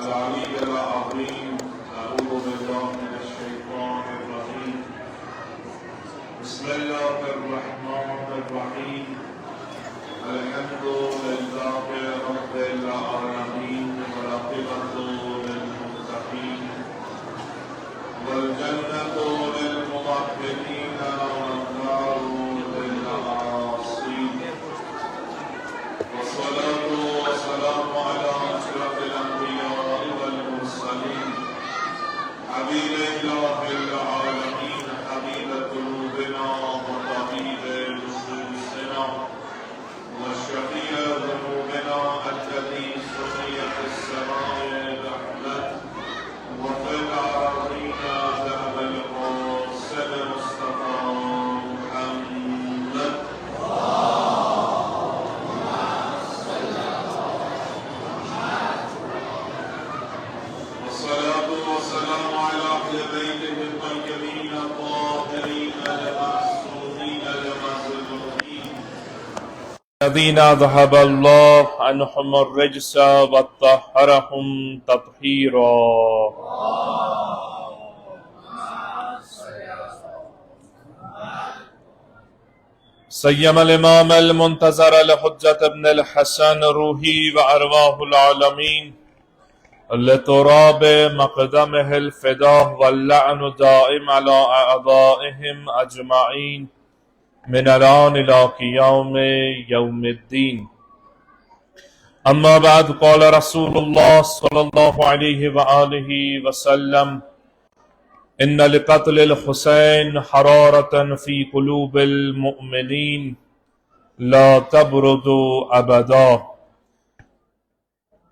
العلي العظيم. أعوذ بالله من الشيطان الرجيم. بسم الله الرحمن الرحيم. الحمد لله رب العالمين والعاقبة للمتقين والجنة للموحدين والنار للعاصين. والصلاة والسلام على أشرف الأنبياء والمرسلين حبيب الله العالمين حبيب قلوبنا وطبيب نفوسنا وشفيع ذنوبنا الذي سمي في السماء رحمة وفي الأرضين ذهب القاسم مصطفى محمد. والصلاة والسلام على أهل بيته الطيبين الطاهرين المعصومين المعصومين الذين ذهب الله عنهم الرجس وطهرهم تطهيرا. سيما الإمام المنتظر لحجة ابن الحسن روحي وأرواح العالمين لتراب مقدمه الفداء واللعن دائم على أعدائهم أجمعين من الآن إلى قيام يوم الدين. أما بعد، قال رسول الله صلى الله عليه وآله وسلم: إن لقتل الحسين حرارة في قلوب المؤمنين لا تبرد أبدا.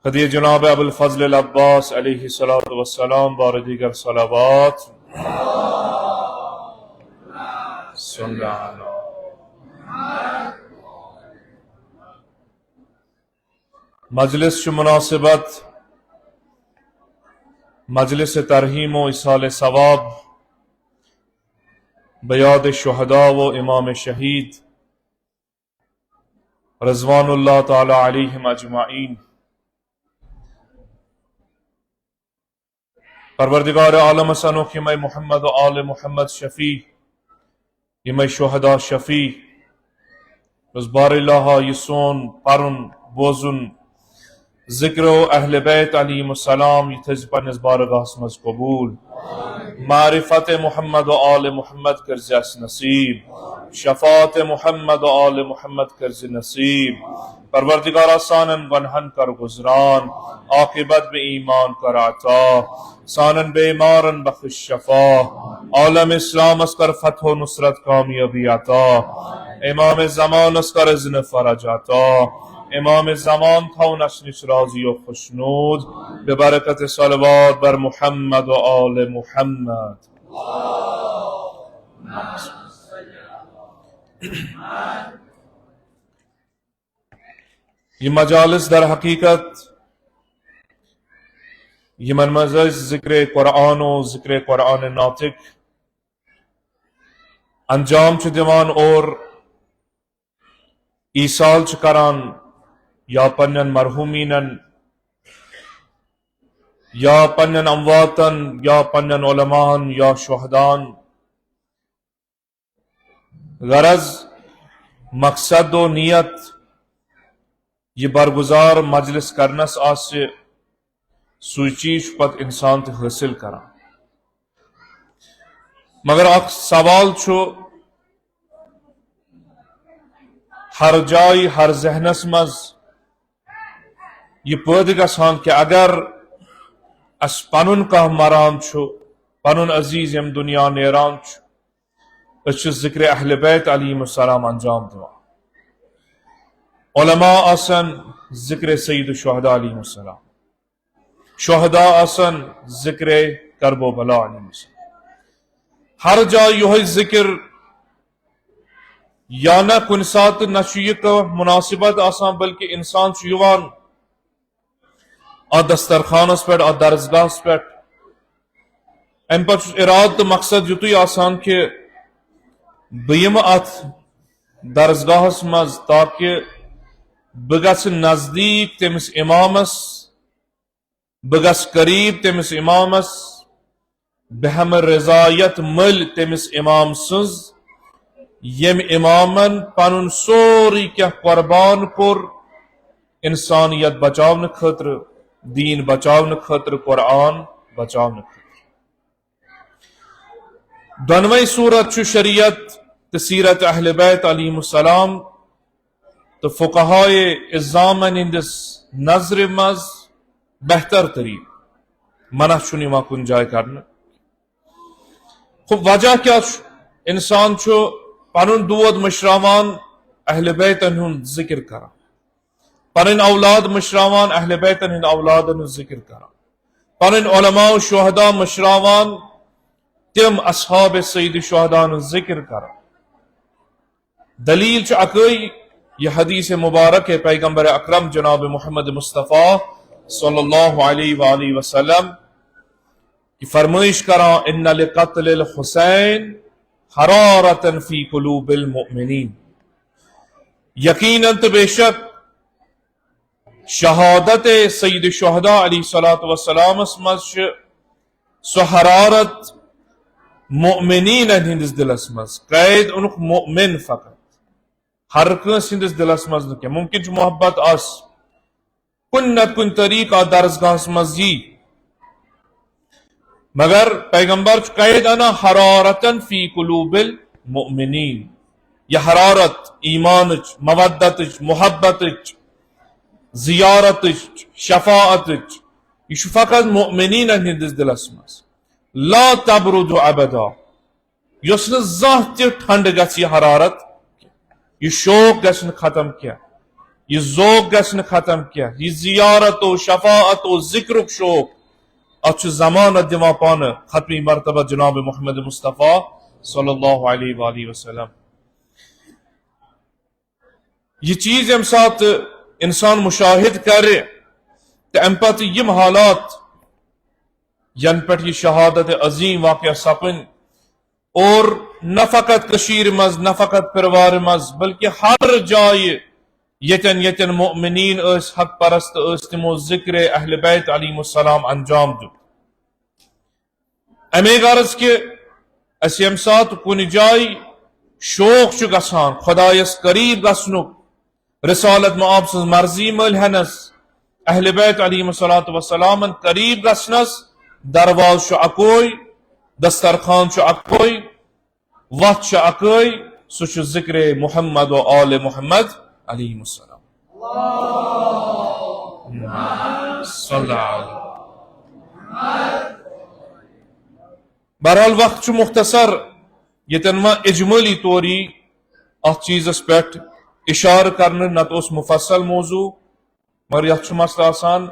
خدیے جناب ابو الفضل العباس علیہ الصلوۃ والسلام بار دیگر صلوات صلی اللہ. مجلس چو مناسبت مجلس ترحیم و ایصال ثواب بیاد شہداء و امام شہید رضوان اللہ تعالی علیہم اجمعین. پروردگار عالم سنو کہ میں محمد و آل محمد شفیع یہ میں شہداء شفیع اس بار اللہ یسون پرن بوزن ذکر و اہل بیت علیہم السلام یہ تھز پنس بارگاہ مز قبول. معرفت محمد و آل محمد کرز اس نصیب. شفاعت محمد و آل محمد کرز نصیب. پروردگار سانن گنہن کر گزران عاقبت بے ایمان کر عطا. سانن بے مارن بخش شفا. عالم اسلام اس کر فتح و نصرت کامیابی عطا. امام زمان اس کر اذن فرج عطا. امام زمان تھا نشنش راضی و خوشنود ببرکت صلوات بر محمد و آل محمد. یہ مجالس در حقیقت یہ منمزج ذکر قرآن و ذکر قرآن ناطق انجام چھ دیوان اور ایصال چھ کران یا پنن مرحومینن یا پنن امواتن یا پنن علمان یا شہدان. غرض مقصد و نیت یہ برگزار مجلس کرنس آسے سوچیش پت انسان تے حاصل کرا. مگر اک سوال چھو ہر جائی ہر ذہنس مز یہ پید گژھان کہ اگر اس پنن کہ مران چھو پنن عزیز یم دنیا نیران چھو اس ذکر اہل بیت علیہم السلام انجام دوا. علماء آسن ذکر سید الشہداء علیہم السلام. شہداء آسن ذکر کرب و بلا علیہم السلام. ہر جا یہ ذکر یا نہ کن سات نشیق مناسبت آسان بلکہ انسان چیوان آ دسترخانس پہ آ درزگاہس پہ ام پہ اراد تو مقصد یتوی آسان کہ بیم ات درزگاہس مز تاکہ بہ گژھِ نزدیک تمس امامس بگس قریب تمس امامس بہم رضایت مل تمس امام سز یم امامن پنن سوری کیا قربان کور انسانیت بچاون خاطر، دین بچاون خاطر، قرآن بچاون خاطر. دونوئی صورت چھ شریعت تو سیرت اہل بیت علیہم السلام تو فقہائے اظامن ہندس نظر مز بہتر ترین منع چھنی وہاں کن جائے کرنا. خب وجہ کیا انسان چھو پنن دود مشراوان اہل بیتن ہند ذکر کرا، پنن اولاد مشراوان اہل بیتن ہند اولادن ہند ذکر کرا، پنن علماء و شہداء مشراوان تم اصحاب سید شہداء ہند ذکر کرا. دلیل چھ اکئی یہ حدیث مبارک ہے پیغمبر اکرم جناب محمد مصطفیٰ صلی اللہ علیہ وآلہ وسلم کی فرمائش کرا ان لقتل الحسین حرارتا فی قلوب المؤمنین. یقیناً بے شک شہادت سید شہداء علیہ السلام اسمز سو حرارت مؤمنین ہندس دلس مز قید انک مؤمن فقط ہر کنس ہندس دلس مز نکے ممکن چھ محبت آس کن نت کن طریقہ درسگاہ مز یہ مگر پیغمبر چھ قید انا حرارتن فی قلوب المؤمنین. یہ حرارت ایمانچ، مودتچ، محبتچ، زیارتچ، شفاعتچ یہ فقط مؤمنین ہندس دلس مز. لا تبرد ابدا یس نا زانہ تہ ٹھنڈ گژھ یہ حرارت، یہ شوق گژھِ نہ ختم کیا، یہ ذوق گژھِ نہ ختم کیا، یہ زیارت و شفاعت و ذکرک شوق اتھ ضمانت دِوان پانہ ختمی مرتبہ جناب محمد مصطفیٰ صلی اللہ علیہ وآلہ وسلم. یہ چیز یم سات انسان مشاہد کرے تو ام پتہ یم حالات ین پہ یہ شہادت عظیم واقعہ سپن اور نہ فقط کشیر مز نہ فقط پروار مز بلکہ ہر جائے یتن یتن مؤمنین اس حق پرست اس تمو ذکر اہل بیت علیہم السلام انجام دو. امی غرض کہ اس یم سات کن جائے شوق چھ گژھان خدایس قریب گژھنک، رسالت مآب سن مرضی مل ہنس، اہل بیت علیہم السلام قریب گژھنس. درواز چھ اکوئی، دسترخوان چھ اکوئی، وقت چھ اکوئی، سو چھ ذکر محمد و آل محمد علیہم السلام. صلی اللہ علیہ. بہرحال وقت چھ مختصر یتن ما اجمالی طوری ات چیزس پہ اشار کرنے نت اس مفصل موضوع مگر یت چھ مسئلہ آسان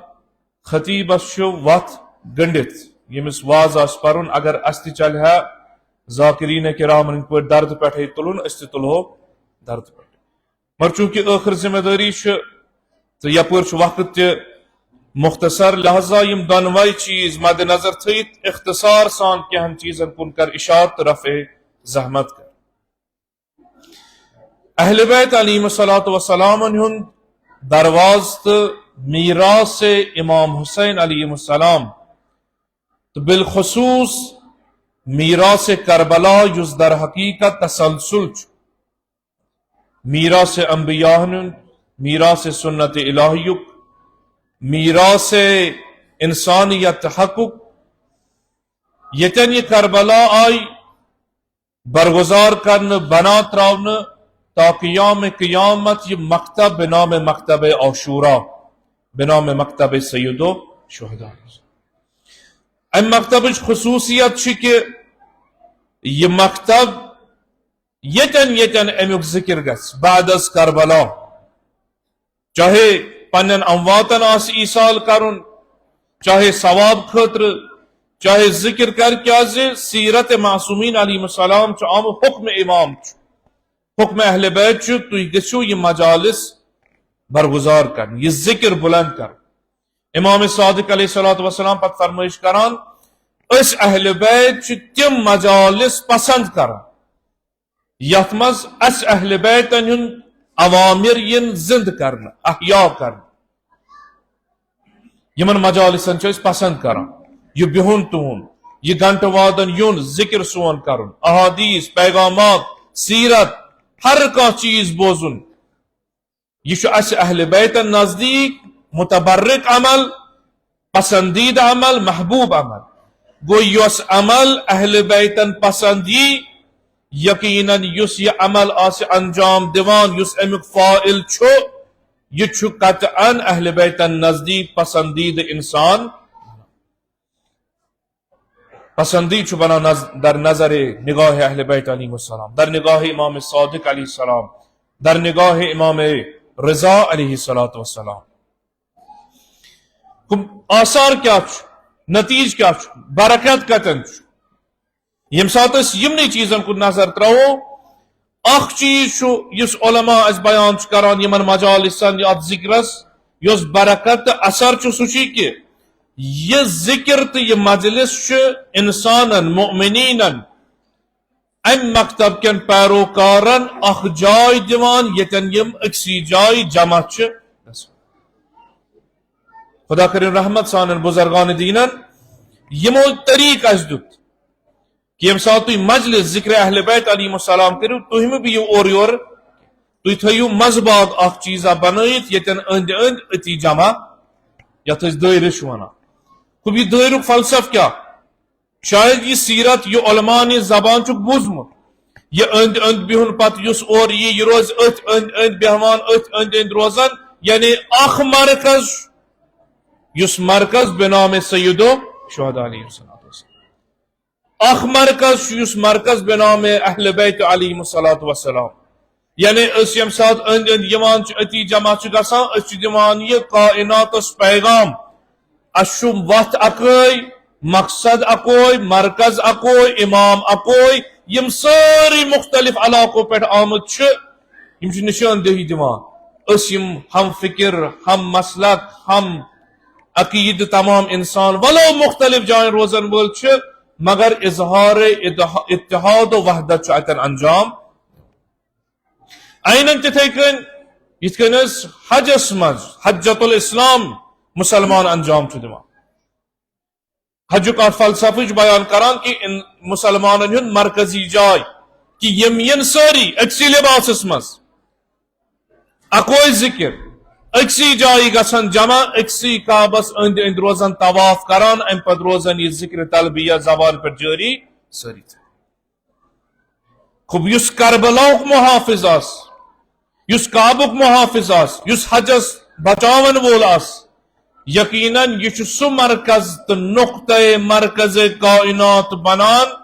خطیبس چھ وت گنڈت یمس واز آس پرن اگر اس تہ چلہ ذاکرین کرامن پہ درد پہ تلن اس تہ تلہو درد پہ مگر چونکہ آخر ذمہ داری تو یپر وقت تہ مختصر لہذا یم دونوئی چیز مد نظر تھیت اختصار سان کہن چیزن کن کر اشارت رفع زحمت کر. اہل بیت علیہم السلام ہند درواز تو میراث امام حسین علیہ السلام تو بالخصوص میراث کربلا یس در حقیقت تسلسل میراث انبیاء ہند، میراث سنت الہیک، میراث انسانیت حقک. یتن یہ کربلا آئی برگزار کرنے بنا تراؤن تا قیام قیامت یہ مکتب بنام مکتب عاشورا بنام مکتب سید و شہداء. ام مکتب خصوصیت چھ کہ یہ مکتب یتن یتن امیک ذکر گس بعد از کربلا چاہے پنن امواتن آس ایصال کرن، چاہے ثواب خاطر، چاہے ذکر کر کیا سیرت معصومین علیہ السلام چھ عام حکم امام چھ حکم اہل بیت چھ تو گژھو یہ مجالس برگزار کر، یہ ذکر بلند کر. امام صادق علیہ السلام پت فرمائش کران اس اہل بیت چھ تم مجالس پسند کران یت مز اس اہل بیتن ہند اوامر ین زند کرنا احیاء کرنا. یمن مجالسن پسند کران یہ بہن تہن یہ گھنٹہ وادن یون ذکر سون کرن احادیث پیغامات سیرت ہر کانٛہہ چیز بوزن یہ اس اہل بیتن نزدیک متبرک عمل پسندیدہ عمل محبوب عمل گو یس عمل اہل بیتن پسند یقیناً یس یہ عمل آس انجام دیوان یس امیک فاعل چھو یہ چھو قطعاً اہل بیتن نزدیک پسندیدہ انسان پسندید چھو بنا در نظر نگاہ اہل بیت علیہ السلام در نگاہ امام صادق علیہ السلام در نگاہ امام رضا علیہ السلام آثار کیا چھو نتیج کیا چھو برکت کتن چھو یم سات اس یمنی چیزن کو نظر ترو اخ چیز چھو یس علماء اس بیان چھ کران یمن مجالسن یا ذکرس یس برکت اثر چھو سوچی کہ یہ ذکر تو یہ مجلس چھ انسانن مؤمنینن ام مکتب کن پیروکارن اخ جائے دیوان یتن یم اکسی جائے جمع چھ خدا کرن رحمت سانن بزرگان دینن یمو طریق اس دت کہ یم سات تھی مجلس ذکر اہل بیت علیہ السلام کرو تہم بھی یہ اور یور تھی تھیو مذباغ اخ چیزا بنائیت یتن اند اند اتی جمع یت اس دائر شوانا خب یہ دائرک فلسف کیا شاید یہ سیرت یہ علماء نے زبان چک بوزمت یہ اند اند بہن پت یس اور یہ روز ات اند اند بہوان ات اند اند روزن یعنی اخ مرکز یس مرکز بنام سیدو شہداء علیہ السلام اخ مرکز یس مرکز بنام اہل بیت علیہ السلام یعنی اس یم سات اند اند یوان اتی جمع چھ گسان اس دیوان یہ کائنات اس پیغام اشم وقت اکوئی مقصد اکوئی مرکز اکوئی امام اکوئی یم ساری مختلف علاقوں پر آمد چھ یم چھ نشان دہی دیوان اس یم ہم فکر ہم مسلک ہم عقید تمام انسان ولو مختلف جائیں روزن بول چھ مگر اظہار اتحاد و وحدت چھ اتن انجام اینن تتھیکن یتکن اس حجس مز حجت الاسلام مسلمان انجام چھ دیوان حج کا فلسفہ بیان کران کہ ان مسلمانن ہن مرکزی جائے کہ یم ین ساری اکسی لباس مز اکوئی ذکر اکسی جائی گسن جمع اکسی کعبس اند اند روزن طواف کران ام پد روزن یہ ذکر تلبیہ زبان پر جاری ساری تھا خب یس کربلاؤک محافظ آس یس کعبک محافظ آس یس حجس بچاون وول آس یقیناً یہ سو مرکز تو نقطہ مرکز کائنات بنان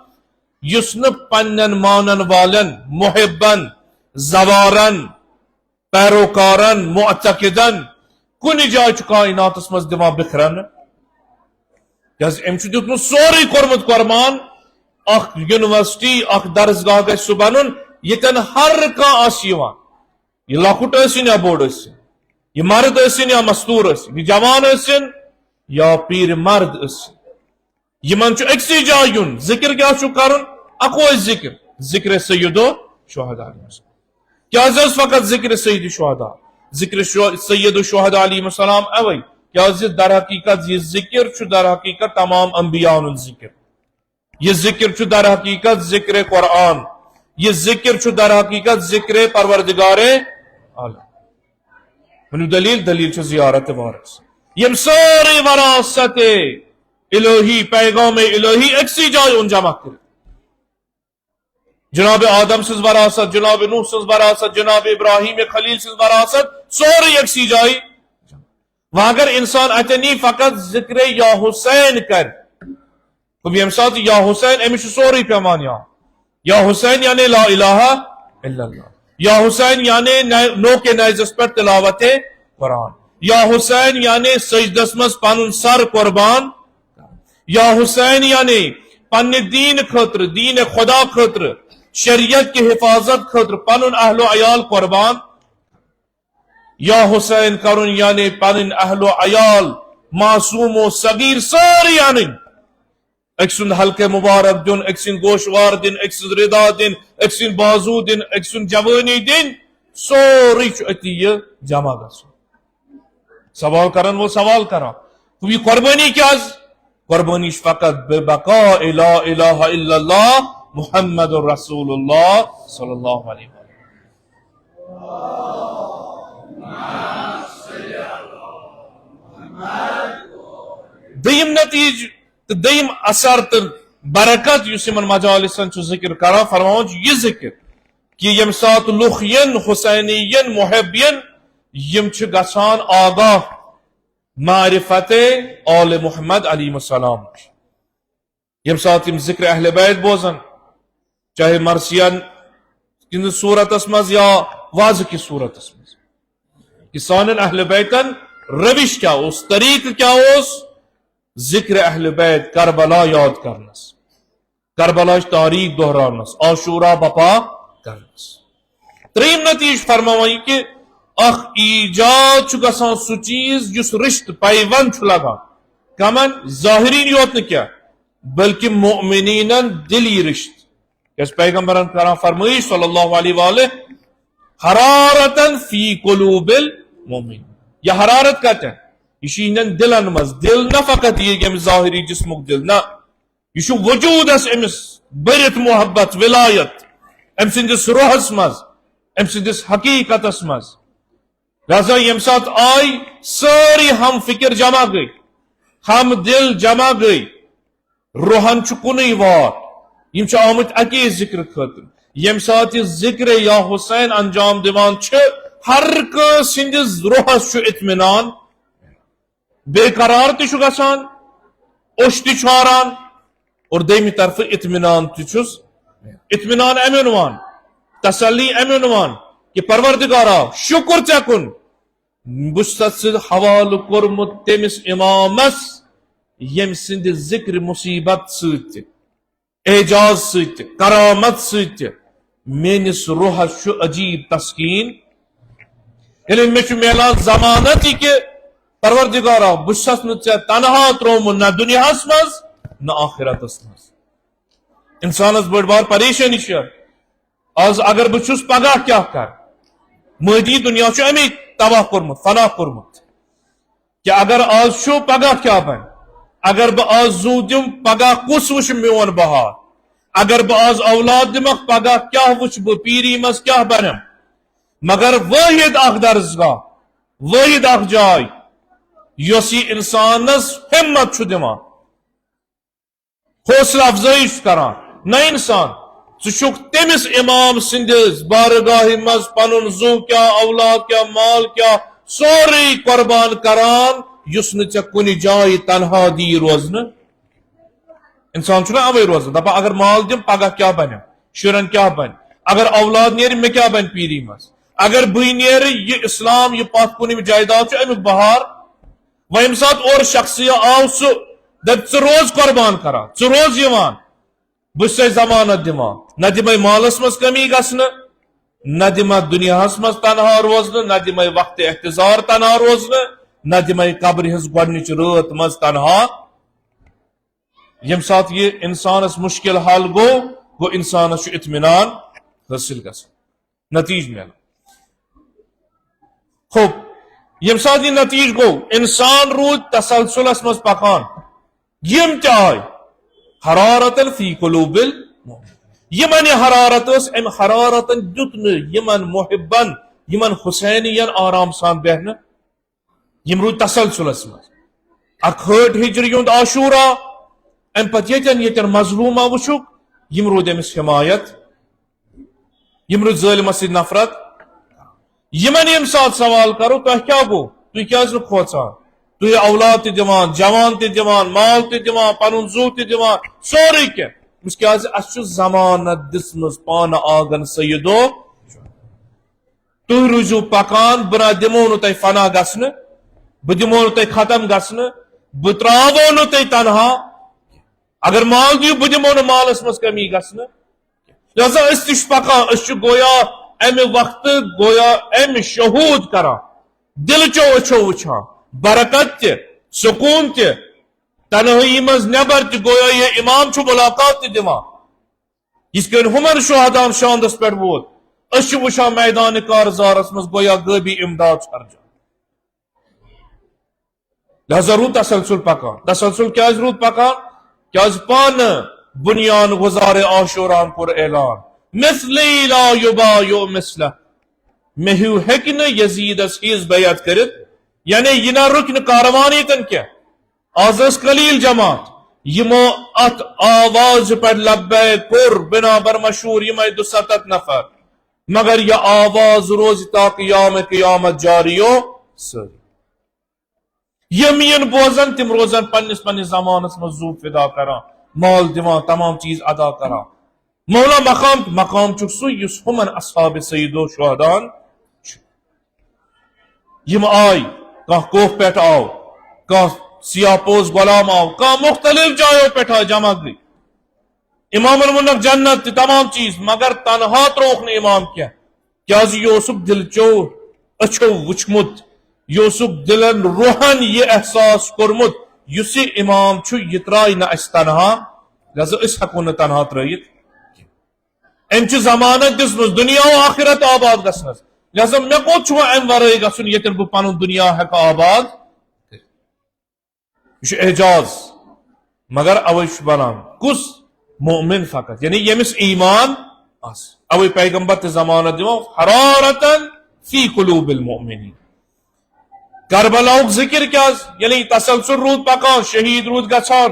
یس ن پنن مانن والن محبن زوارن پیروکارن معتقدن کن جائے چھ کائنات اس مز دماغ بکھرن ام چھ دیتن سوری کورمت قربان اخ یونیورسٹی اخ درسگاہ گژھِ سہ بنن یتن ہر کانٛہہ آسہِ یوان یہ لۄکُٹ ٲسِن یا بوٚڑ ٲسِن یہ مرد ٲسِن یا مستور ٲسِن یہ جوان ٲسِن یا پیر مرد ٲسِن یمن چھُ أکسٕے جایہِ یُن ذکر کیٛاہ چھُ کرُن اکوے ذکر ذکر سیدو شہداء علیہ السلام کیا فقط ذکر سید شہداء ذکر سید شہداء علیہ السلام اوے کیا در حقیقت یہ ذکر چھُ در حقیقت تمام انبیاء ذکر یہ ذکر چھُ در حقیقت ذکر قرآن یہ ذکر چھُ در حقیقت ذکر پروردگار عالم دلیل دلیل چھُ زیارت وارث یم ساری وراثت الہی پیغام الہی اکسی جائے ان جمع کر جناب آدم سز وراثت جناب نوح سز وراثت جناب ابراہیم خلیل سز وراثت سوری یکسی جائی وہاں اگر انسان اتنی فقط ذکر یا حسین کر تو بھی امسات یا حسین امیش سوری پیمان یا حسین یعنی لا الہ الا اللہ یا حسین یعنی نو کے نیزس پر تلاوت قرآن یا حسین یعنی سجدس مز پانن سر قربان یا حسین یعنی پن دین خطر دین خدا خطر شریعت کی حفاظت خطر پنن اہل و عیال قربان یا حسین کرن یعنی پنن اہل و عیال معصوم و صغیر ساری یعنی اکسن حلق مبارک دن اکسن گوشوار دن اکسن ردا دن اکسن بازو دن اکسن جوانی دن سوری چو اتی یہ جمع گسو سوال کرن وہ سوال کرن تو یہ قربانی کیا قربانی فقط ببقاء لا الہ الا اللہ محمد رسول اللہ صلی اللہ علیہ وسلم. دیم نتیج تو دیم اثر تو برکت اس مجالسن ذکر کران فرمان یہ ذکر کہ یم سات لخین حسینین محبین یم گژھان آگاہ معرفت آل محمد علیہ السلام یم سات یم ذکر اہل بیت بوزن چاہے مرثیان کن صورتس مز یا واضح کی صورتس مز کہ سانن اہل بیتن روش کیا اس طریق کیا اس ذکر اہل بیت کربلا یاد کرنس کربلا تاریخ دہرانس عاشورہ بپا کرنس. تریم نتیج فرمائی کہ اخ ایجاد گژھان سہ چیز جس رشت پیوند لگان کمن ظاہرین یوت نہ کیا بلکہ مؤمنین دلی رشت یس پیغمبرن کران فرمائش صلی اللہ علیہ وآلہ حرارتن فی قلوب المؤمنین. یہ حرارت کہتے ہیں یہ دلن مز دل نہ فقط یہ ظاہری جسمک دل نہ یہ وجود امس برت محبت ولایت ام سندس روحس مز ام سندس حقیقتس مز. لہذا یم سات آئی ساری ہم فکر جمع گئی ہم دل جمع گئی روحن کنی وار یم آمت اکی ذکر خاطر یم سات یہ ذکر یا حسین انجام دیوان ہر سندس روحس اطمینان بے قرار تہ گژھان اوش تہ چھاران اور دویمہ طرف اطمینان تس اطمینان امن وان تسلی امن وان کہ پروردگارا شکر ژے کن بس حوالہ کورمت تمس امامس یم سند ذکر مصیبت ست اعجاز ست کرامت ست میانس روحس عجیب تسکین یعنی مے میلان ضمانت یہ کہ پروردگارا بس نا ژے تنہا ترومت نہ دنیاس مز نہ آخرتس مز. انسانس بڑ بار پریشانی آز اگر بچس پگہ کیا کر مادی دنیا امی تباہ کورمت فنا کورمت کہ اگر آز چھو پگہ کیا بن اگر بہ آز زو دم پگہ کس وچ میون بہار اگر بہ آز اولاد دمک پگہ کیا وچ بہ پیری مز کیا بنم. مگر واحد اخ درسگاہ واحد اخ جائے یس یہ انسانس ہمت دان حوصلہ افزائی کران نہ انسان ژٕ تمس امام سندس بارگاہ مز پن زو کیا اولاد کیا مال کیا سوری قربان کران یس ژے کن جائے تنہا دی روزن. انسان چھنا اوے روزان دپا اگر مال دم پگہ کیا بنم شرن کیا بن اگر اولاد نیر مے کیا بن پیری مز اگر بہ نیر یہ اسلام یہ پت کن جائیداد امیک بہار و یم سات اور شخصیہ آو سہ دپ ژٕ روز قربان کران ژٕ روز یوان بس ضمانت دما نہ دمے مالس مز کمی گھن نہ دما دنیاس مز تنہا روزن نہ دمے وقت احتضار تنہا روزن نہ دمے قبر ہز گۄڈنِچ رات مز تنہا. یم سات یہ انسانس مشکل حل گو انسانس اطمینان حاصل گژھان نتیج ملان. خوب یم سات یہ نتیج گو انسان رود تسلسلس مز پکان یم تہ آئی حرارتن فی قلوب یمن یہ حرارت اس ام حرارتن دیتن یمن محبن یمن حسینین آرام سان بہن یم رود تسلسلس مز اک ہٹ ہجری ہند عاشورہ ام پتہ یتن مظلومہ وچھک یم رود امس حمایت یم رود ظالمس سۭتۍ نفرت. یمن یم سات سوال کرو تہ کیا گو تھی کیاز نہ کھوژان تھی اولاد تہ دِوان جوان تہ دِوان مال تہ دِوان پنن زو تہ دِوان سورے کینٛہہ اس کیاز اس چھ ضمانت دژمٕژ پانہٕ آگن سیدو تُہۍ روٗزِو پکان بہٕ نہ دِمو نہٕ تۄہہِ فنا گژھنہٕ بہٕ دِمو نہٕ تۄہہِ ختم گژھنہٕ بہٕ ترٛاوو نہٕ تۄہہِ تنہا اگر مال دِیِو بہٕ دِمو نہٕ مالس منٛز کمی گژھنہٕ. لہذا أسۍ تہِ چھِ پکان أسۍ چھِ گویا امہِ وقتہٕ گویا امہِ شہوٗد کران دلچو أچھو وٕچھان برکت تہ سکون تہ تنہائی مز نبر تہ گویا یہ امام چھ ملاقات تہ دِوان یس کن ہمن شہدان شاندس پہ ووت اس وچھان میدان کارزارس مز گویا غٲبی امداد خرچان. لہذا روٗد تسلسل پکان. تسلسل کیٛازِ روٗد پکان؟ کیٛازِ پانہٕ بُنیان گُزارِ عاشوراہن کوٚر اعلان مثلی لا یبایع مثلہ، مےٚ ہیوٗ ہیٚکہِ نہٕ یزیدس ہِش بیعت کٔرِتھ، یعنی یہِ نہ رُکہِ نہٕ کاروان ییٚتٮ۪ن کینٛہہ. آز ٲس قلیٖل جماعت یِمو اتھ آوازِ پٮ۪ٹھ لبیک کوٚر بنابر مشہوٗر یِمے 270 نفر، مگر یہ آواز روزِ تا قیام قیامت جاریو سٲری. یم ین بوزن تم روزن پنس پنس زمانس من زو فدا کران، مال دِوان، تمام چیز ادا کران. مولا مقام چھُ سُے یُس ہُمن اصحاب سید و شہداہن چھُ. یم آئی، کانٛہہ کوہ پٮ۪ٹھ آو، کانٛہہ سیاہ پوز غلام آو، کانٛہہ مختلف جایو پٮ۪ٹھ آو جمع گٔے. امامن ووٚنکھ جنت تہِ تمام چیز، مگر تنہا ترووُکھ نہٕ امام کینٛہہ، کیازِ یہِ اوسُکھ دلچو أچھو وٕچھمُت، یہ اوسُکھ دلن روحن یہ احساس کورمت یُس یہ امام چھُ یہ ترٛایہِ نہٕ اَسہِ تنہا، لہذا أسۍ ہٮ۪کو نہٕ تنہا ترٲیِتھ. أمۍ چھِ ضمانت دِژمٕژ دُنیا و آخرت آباد گژھنس، لہذا مےٚ کوٚت چھُ وۄنۍ امہِ ورٲے گژھُن ییٚتٮ۪ن بہٕ پنُن دُنیا ہٮ۪کہٕ آباد کٔرِتھ. یہ چھُ اعجاز، مگر اوے چھُ بنان کُس مؤمن فقط، یعنی ییٚمِس ایمان آسہِ. اوے پیغمبر تہِ ضمانت دِوان حرارتن فی قلوب المؤمنین. کربلاؤک ذکر کیا، یعنی تسلسل روٗد پکان، شہید روٗد گژھان،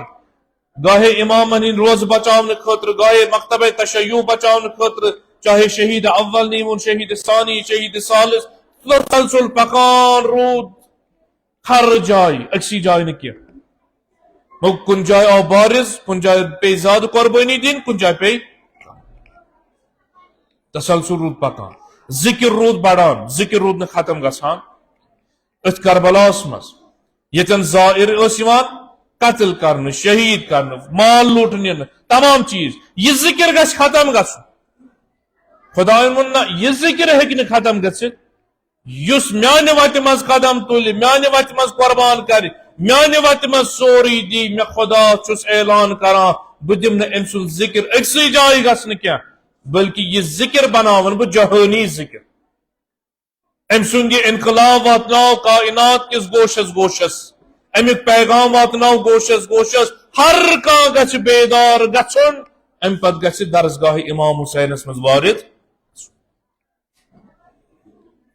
گاہے امامن ہٕنٛدۍ روزٕ بچاونہٕ خٲطرٕ، گاہے مکتبہ تشیع بچاونہٕ خٲطرٕ، چاہے شہید اول نیٖوُن، شہید ثانی، شہید ثالث، تسلسل پکان روٗد ہر جایہِ، أکسٕے جایہِ نہٕ کینٛہہ. مگر کُنہِ جایہِ آو بارز، کُنہِ جایہِ پیٚیہِ زیادٕ قۄربٲنی دِنۍ، کُنہِ جایہِ پیٚیہِ تسلسل روٗد پکان. ذکر روٗد بڑان، ذکر روٗد نہٕ ختم گژھان. اتھ کربلاس مز یتن زائر ٲسۍ یِوان قتل کرنہٕ، شہید کرنہٕ، مال لوٗٹ نِنہٕ، تمام چیز، یہ ذکر گژھِ ختم گژھُن. خدایَن ووٚن نہ یہ ذکر ہیٚکہِ نہٕ ختم گٔژھِتھ. یُس میانہِ وتہِ منٛز قدم تُلہِ، میانہِ وتہِ منٛز قۄربان کرِ، میانہِ وتہِ منٛز سورُے دی، مےٚ خدا چھُس اعلان کران بہٕ دِمہٕ نہٕ أمۍ سُنٛد ذکر أکسٕے جایہِ گژھنہٕ کینٛہہ، بلکہ یہ ذکر بناون بہٕ جہٲنی ذکر. أمۍ سُنٛد یہِ انقلاب واتناو کائنات کِس گوشس گوشس، امیُک پیغام واتناو گوشس گوشس، ہر کانٛہہ گژھِ بیدار گژھُن، امہِ پتہٕ گژھِ درسگاہ امام حسینس منٛز وارد.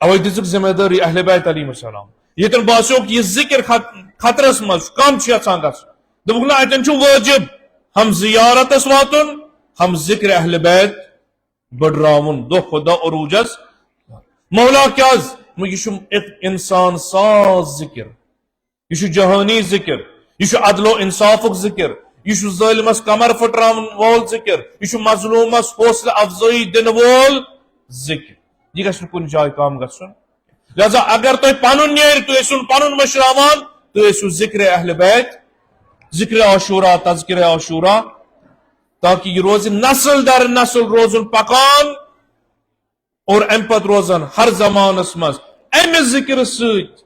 اوے دِژٕکھ ذمہ دٲری اہل بیت علیہ السلام. ییٚتٮ۪ن باسیوکھ یہِ ذکر خطرس منٛز، کم چھُ یژھان گژھُن، دوٚپُکھ نہ اتٮ۪ن چھُ وٲجب ہم زیارتس واتُن، ہم ذکر اہل بیت بڑراوُن دۄہ کھۄتہٕ دۄہ عروٗجس. مولا کیٛازِ؟ یہِ چھُ انسان ساز ذکر، یہ چھُ جہٲنی ذکر، یہ چھُ عدل و انصافُک ذکر، یہ چھُ ظٲلمس کمر پھٕٹراون وول ذکر، یہ چھُ مظلومس حوصلہٕ افضٲیی دِنہٕ وول ذکر. یہ گژھِ نہٕ کُنہِ جایہِ کم گژھُن. لہذا اگر تۄہہِ پنُن نیرِ، تُہۍ ٲسِو پنُن مٔشراوان، تُہۍ ٲسِو ذکر اہل بیت، ذکر عاشورہ، تذکر عاشورہ، تاکہ یہ روزِ نسل در نسل روزن پکان، اور امہ پتہٕ روزن ہر زمانس مز امہ ذکر سۭتۍ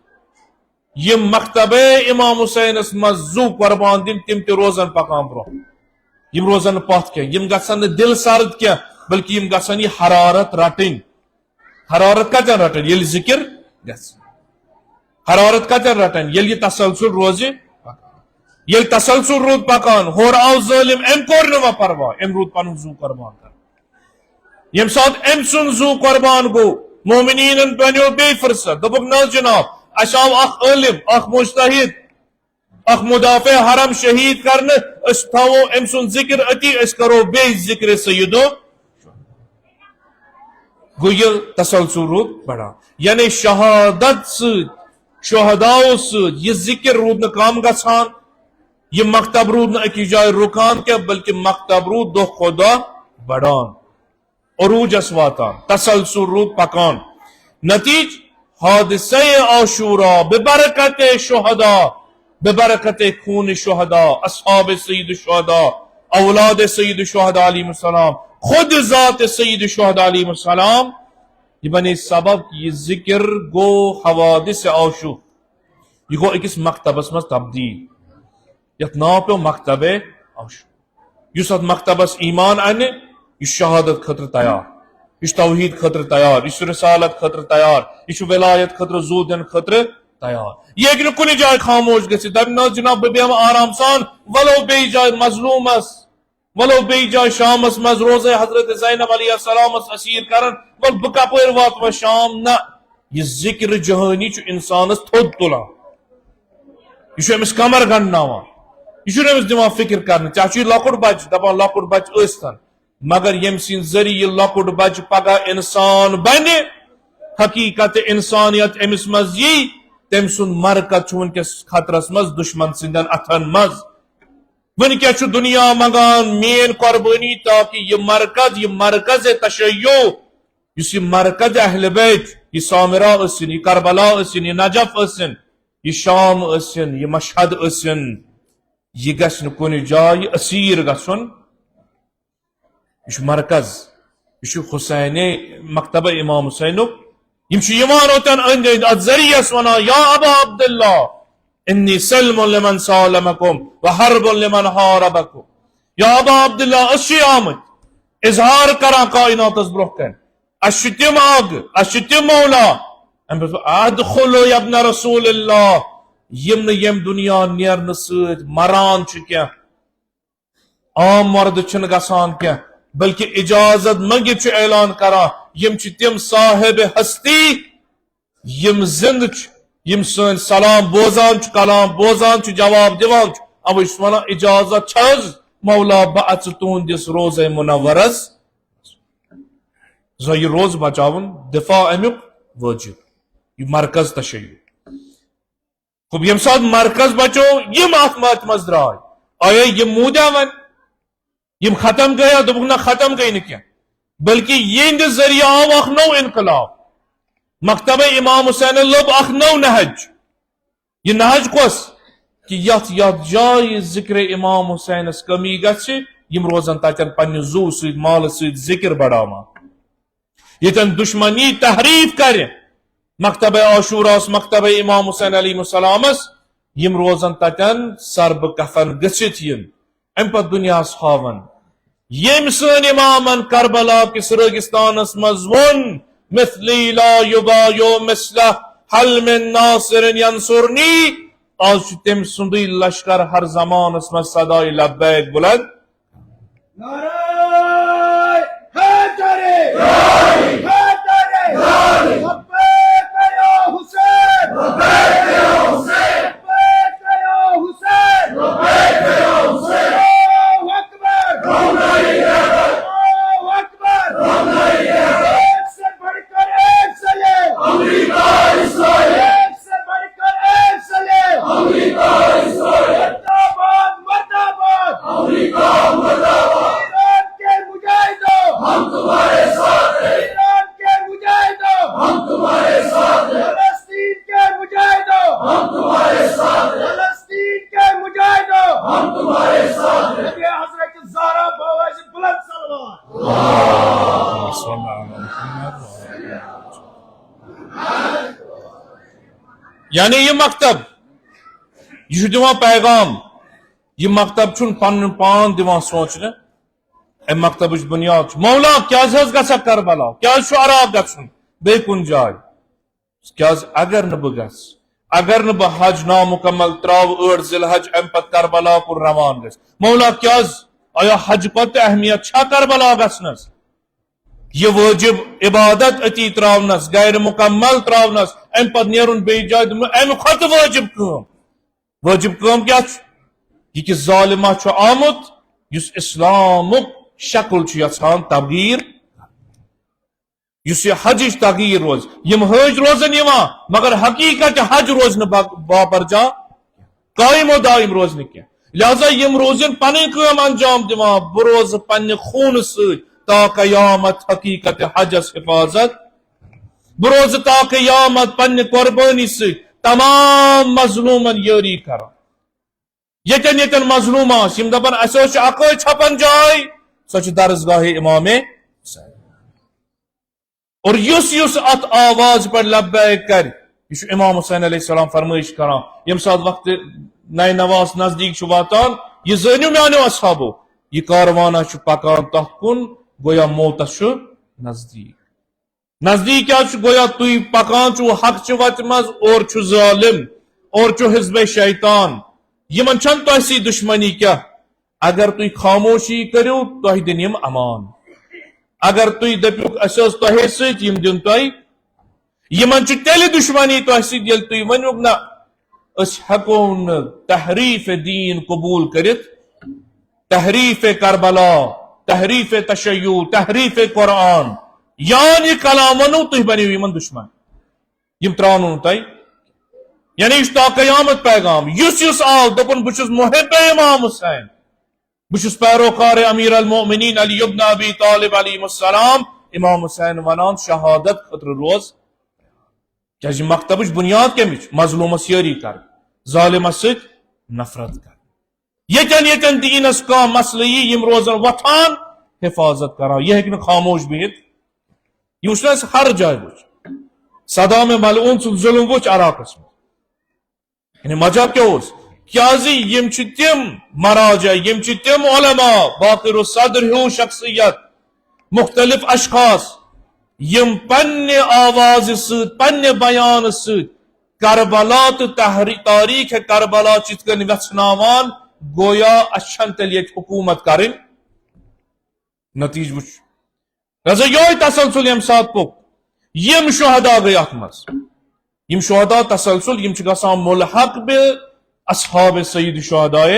یم مکتبہ امام حسینس مز زو قربان دن تم تہِ روزن پکان برونٛہہ. یم روزن نہٕ پتھ کینٛہہ، یم گژھن نہٕ دل سرد کینٛہہ، بلکہ یم گژھن یہ حرارت رٹٕنۍ. حرارت کتٮ۪ن رٹن؟ ییٚلہِ ذکر گژھِ. حرارت کتٮ۪ن رٹن؟ ییٚلہِ یہ تسلسل روزِ. ییٚلہِ تسلسل روٗد پکان، ہورٕ آو ظٲلم، أمۍ کوٚر نہٕ وۄنۍ پرواے، أمۍ روٗد پنُن زو قربان کران. ییٚمہِ ساتہٕ أمۍ سُنٛد زو قربان گوٚو، مومنیٖنن بنیو بیٚیہِ فرصت، دوٚپُکھ نہ جناب، اسہِ آو اکھ عٲلم، اکھ مجتہد، اکھ مدافع حرم شہید کرنہٕ، أسۍ تھاوو أمۍ سُنٛد ذکر أتی، أسۍ کرو بیٚیہِ ذکر سیدو. گوٚو یہِ تسلسل روٗد بڑان، یعنی شہادت سۭتۍ، شہداو سۭتۍ یہِ ذکر روٗد نہٕ کم گژھان، یہ مکتب روٗد نہٕ أکِس جایہِ رُکان کینٛہہ، بلکہ مکتب روٗد دۄہ کھۄتہٕ دۄہ بڑان، عروجس واتان، تسلسل روٗد پکان. نتیج حادثہ عاشورہ ببرکت شہداء، ببرکت خون شہداء، اصحاب سید الشہداء، اولاد سید الشہداء علیہ السلام، خود ذات سید الشہداء علیہ السلام، یہ بنے سبب کہ یہ ذکر گو حوادث عاشور، یہ گو اکس مکتبس مز تبدیل. یت ناو پیو مکتب عاشور. یس ات مکتبس ایمان انہ، یہ شہادت خطر تیار، یہ توحید خطر تیار، یہ رسالت خطر تیار، یہ ولایت خطر زو دن خطر تیار. یہ ہیکہ نہ کُنہِ جایہِ خاموش گٔژھِتھ دپہِ نہ جناب بہٕ بیٚہمہٕ آرام سان ولو بیٚیہِ جایہِ مظلوٗمس ولو بیٚیہِ جایہِ شامس منٛز روزے حضرت زینب علیہ السلامس اسیٖر کران ول بہٕ کپٲرۍ واتہٕ وۄنۍ شام. نہ یہ ذکر جہانی چھُ انسانس تھوٚد تُلان یہ چھُ أمِس کمر گنڈناوان یہ چھُنہٕ أمِس دِوان فکر کرنہٕ. چاہے چھُ یہِ لۄکُٹ بچہِ دپان لۄکُٹ بچہِ ٲسۍتن مگر ییٚمہِ سٕنٛدِ ذٔریعہٕ یہِ لۄکُٹ بچہِ پگاہ انسان بنہِ حقیقت انسانیت أمِس منٛز یی تٔمۍ سُنٛد مرکز چھُ وٕنکیٚس خطرس منٛز دشمن سٕنٛدٮ۪ن اتھن منٛز. وٕنکیٚس چھُ دُنیا منگان میٲنۍ قۄربٲنی تاکہِ یہِ مرکز تشیع یُس یہِ مرکز اہل بیت یہ سامرا ٲسِن یہ کربلا ٲسِن یہ نجف ٲسِن یہ شام ٲسِن یہ مشہد ٲسِن یہ گژھِ نہٕ کُنہِ جایہِ اسیٖر گژھُن. یہ چھُ مرکز یہ چھُ حسین مکتبہ امام حسینُک. یم چھِ یِوان اوتن أنٛدۍ أنٛدۍ اتھ ذٔریعس ونان یا ابا عبداللہ انی سلم لمن سالمکم وحرب لمن حاربکم. یا ابا عبداللہ أسۍ چھِ آمٕتۍ اظہار کران کائناتس برونٛہہ کن اس چھِ تِم اگ اس چھِ تِم مولا ادخلوا یا ابن رسول اللہ یم نہٕ ییٚمہِ دُنیا نیرنہٕ سۭتۍ مران چھِ کینٛہہ عام مرد چھِنہٕ گژھان کینٛہہ بلکہ اجازت منگت چھُ اعلان کران یم چھِ تِم صاحب ہستی یم زندٕ چھِ یم سٲنۍ سلام بوزان چھِ کلام بوزان چھِ جواب دِوان چھِ. اوے چھُس ونان اجازت چھِ حظ مولا بہٕ اژٕ تُہنٛدِس روزے منورس یہ روز بچاون دفاع امیُک واجب یہ مرکز تشیع. خب یم سات مرکز بچو یم اتھ مات منٛز درٛاے آیا یم موٗدیا وۄنۍ یم ختم گٔیا دوٚپُکھ نہ ختم گٔے نہٕ کینٛہہ بلکہ یہنٛدِ ذٔریعہٕ آو اکھ نوٚو انقلاب. مکتبہ امام حسینن لوٚب اکھ نوٚو نہج. یہ نہج کۄس کہ یتھ جایہِ ذکر امام حسینس کمی گژھِ یم روزن تتٮ۪ن پننہِ زوٗ سۭتۍ مالہٕ سۭتۍ ذکر بڑاوان. یتن دشمنی تحریف کرِ مکتبہ عاشوراس مکتبہ امام حسین علیہ السلامس یم روزن تتن سرب کفن گژھِتھ ین ام پتہٕ دنیاہس ہاون یم سٲنۍ امامن کربلا کِس رٲگِستانس منٛز ووٚن مثلی لا یبایو مثلہ حل من ناصر ینصرنی. آز چھُ تٔمۍ سُنٛدُے لشکر ہر زمانس منٛز صدائے لبیک بلند. یعنی یہ مکتب یہ دِوان پیغام یہ مکتب چھُنہٕ پنُن پان دِوان سونچنہٕ امہِ مکتبٕچ بُنیاد چھُ مولا کیٛازِ حظ گژھکھ کربلا کیٛازِ چھُ عراق گژھُن بیٚیہِ کُنہِ جایہِ کیٛازِ اگر نہٕ بہٕ گژھٕ اگر نہٕ بہٕ حج نامُکمل تراو 8 ذی الحج امہِ پتہٕ کربلا کُن روان گژھِ مولا کیٛازِ آیا حج پتہٕ اہمیت چھا کربلا گژھنس یہ واجب عبادت اتی تراونس غیر مکمل تراونس ام پتہٕ نیرُن بیٚیہِ جایہِ امہِ کھۄتہٕ واجب کٲم کیٛاہ چھُ یہ کہ ظالمہ چھُ آمُت یُس اسلامُک شکل چھُ یژھان تبدیٖل یُس یہ حجٕچ تغیٖر روز یم حج روزن یِوان مگر حقیقت حج روز نہٕ باپرجا قائم و دائم روز نہٕ کینٛہہ لہذا یم روزن پنٕنۍ کٲم انجام دِوان بہٕ روزٕ پننہِ خوٗنہٕ سۭتۍ تا قیامت حقیقت حجس حفاظت بہٕ روزٕ تا قیامت پننہِ قۄربٲنی سۭتۍ تمام مظلوٗمن یٲری کران یتن یتن مظلوٗم آسہِ یم دپن اسہِ اوس چھِ اکٲے چھپن جاے سۄ چھِ درسگاہ امام حسین اور یُس ات آواز پٮ۪ٹھ لبیک کرِ یہ چھُ امام حسین علیہ السلام فرمٲیش کران ییٚمہِ ساتہٕ وقتہِ نَیہِ نواز نزدیٖک چھُ واتان یہ زٲنِو میانیو اصحابو یہ کاروانہ چھُ پکان تتھ کُن گویا موتس چھُ نزدیٖک نزدیک کیا گویا تھی پکان چھو حق چہ وت مز اور چھو ظالم اور چھو حزب شیطان یمن چھن تہ سی دشمنی کیا اگر تھی خاموشی کرو تہ دن یم امان اگر تھی دپیوک اس تہ ست یم دن تہ یمن چھ تیل دشمنی تہ ست یل تھی ونیوک نا اس ہیکو تحریف دین قبول کرت تحریف کربلا تحریف تشیع تحریف قرآن یعنی کلام ونو تھی بنیو یمن دشمن یم ترانو تہ یعنی اس تا قیامت پیغام یس آو دپن بچس محب امام حسین بچس پیروکار امیر المؤمنین علی ابن ابی طالب علیہ السلام امام حسین ونان شہادت خطر روز کیا مکتبچ بنیاد کمچ مظلومس یاری کر ظالمس ست نفرت کر یتن دینس کا مسئلہ یم روزن وتھان حفاظت کران یہ ہیکہ خاموش بہت یہ وچ ہر جائے وچ صدام ملعون سن ظلم وچ عراقس میں یعنی مذہب کیا اس کیا یم چھ تم مراجع یم چھ تم علماء باقر الصدر ہو شخصیت مختلف اشخاص یم پنہ آواز ست پنہ بیان ست کربلا تو تاریخ کربلا چت کن وچھناوان گویا اچھن تیل حکومت کرن نتیج وچ رضا یہ تسلسل یم سات پک یم شہداء گئی ات مز یم شہداء تسلسل یم گسان ملحق بے اصحاب سید شہداء